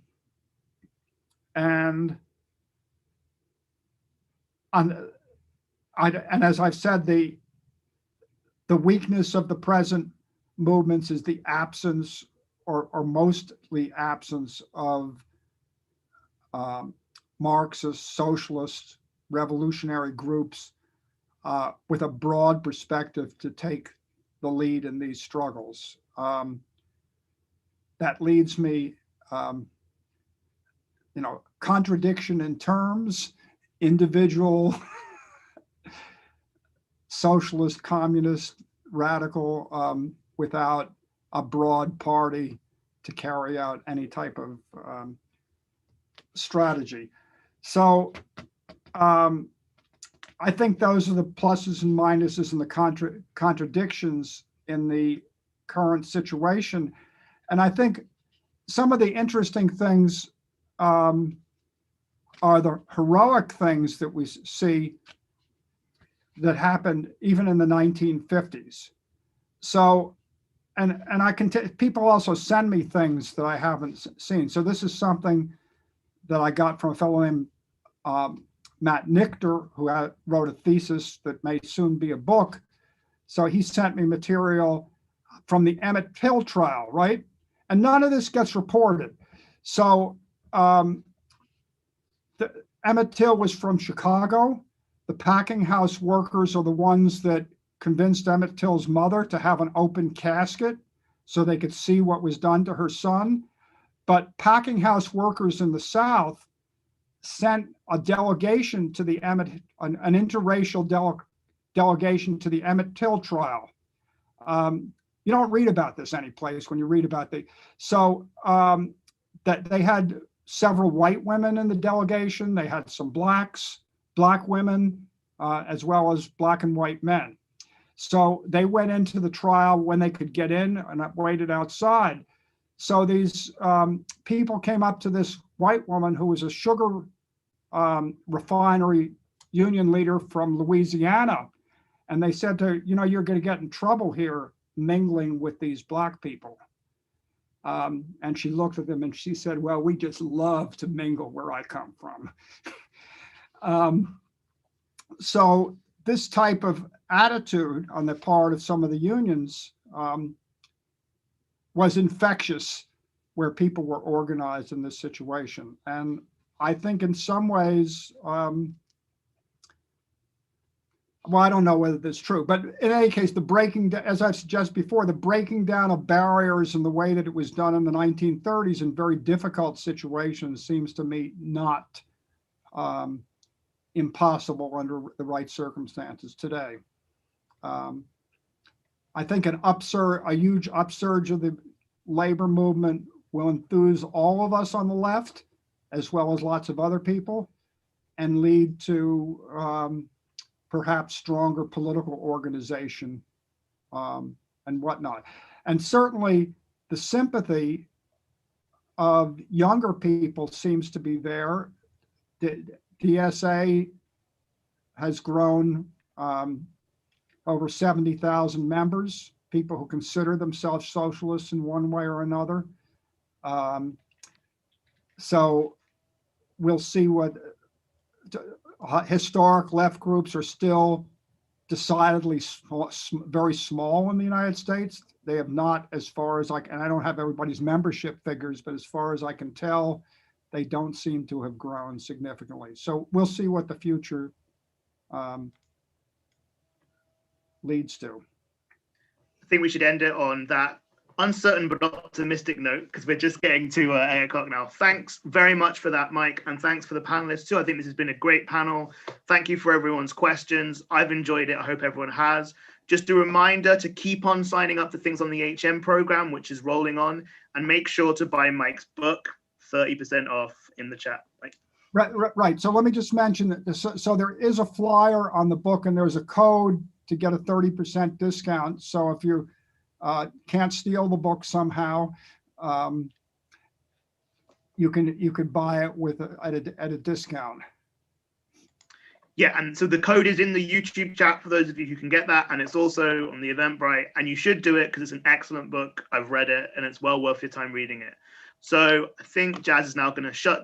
as I've said, the weakness of the present movements is the absence or mostly absence of Marxist, socialist, revolutionary groups with a broad perspective to take the lead in these struggles. That leads me, contradiction in terms, individual, socialist, communist, radical, without a broad party to carry out any type of strategy. So I think those are the pluses and minuses and the contradictions in the current situation. And I think some of the interesting things are the heroic things that we see that happened even in the 1950s. So, and I can people also send me things that I haven't seen. So this is something that I got from a fellow named Matt Nichter, who wrote a thesis that may soon be a book. So he sent me material from the Emmett Till trial, right? And none of this gets reported. So Emmett Till was from Chicago. The packing house workers are the ones that convinced Emmett Till's mother to have an open casket so they could see what was done to her son. But packing house workers in the South sent a delegation to the an interracial delegation to the Emmett Till trial. You don't read about this anyplace when you read about that they had several white women in the delegation. They had some black women, as well as black and white men. So they went into the trial when they could get in and waited outside. So these people came up to this white woman who was a sugar refinery union leader from Louisiana. And they said to her, you're going to get in trouble here mingling with these black people. And she looked at them and she said, well, we just love to mingle where I come from. So this type of attitude on the part of some of the unions was infectious where people were organized in this situation. And I think in some ways, well, I don't know whether that's true, but in any case, as I've suggested before, the breaking down of barriers in the way that it was done in the 1930s in very difficult situations seems to me not impossible under the right circumstances today. I think a huge upsurge of the labor movement will enthuse all of us on the left, as well as lots of other people, and lead to perhaps stronger political organization and whatnot. And certainly the sympathy of younger people seems to be there. The DSA has grown over 70,000 members, people who consider themselves socialists in one way or another. So we'll see what historic left groups are still decidedly very small in the United States. They have not, as far as and I don't have everybody's membership figures, but as far as I can tell, they don't seem to have grown significantly. So we'll see what the future leads to. I think we should end it on that uncertain but optimistic note, because we're just getting to 8 o'clock now. Thanks very much for that, Mike, and thanks for the panelists too. I think this has been a great panel. Thank you for everyone's questions. I've enjoyed it. I hope everyone has. Just a reminder to keep on signing up for things on the HM program, which is rolling on, and make sure to buy Mike's book, 30% off in the chat. Right. So let me just mention that so there is a flyer on the book, and there's a code to get a 30% discount. So if you can't steal the book somehow, you could buy it at a discount. Yeah, and so the code is in the YouTube chat for those of you who can get that, and it's also on the Eventbrite, and you should do it because it's an excellent book. I've read it, and it's well worth your time reading it. So I think Jazz is now going to shut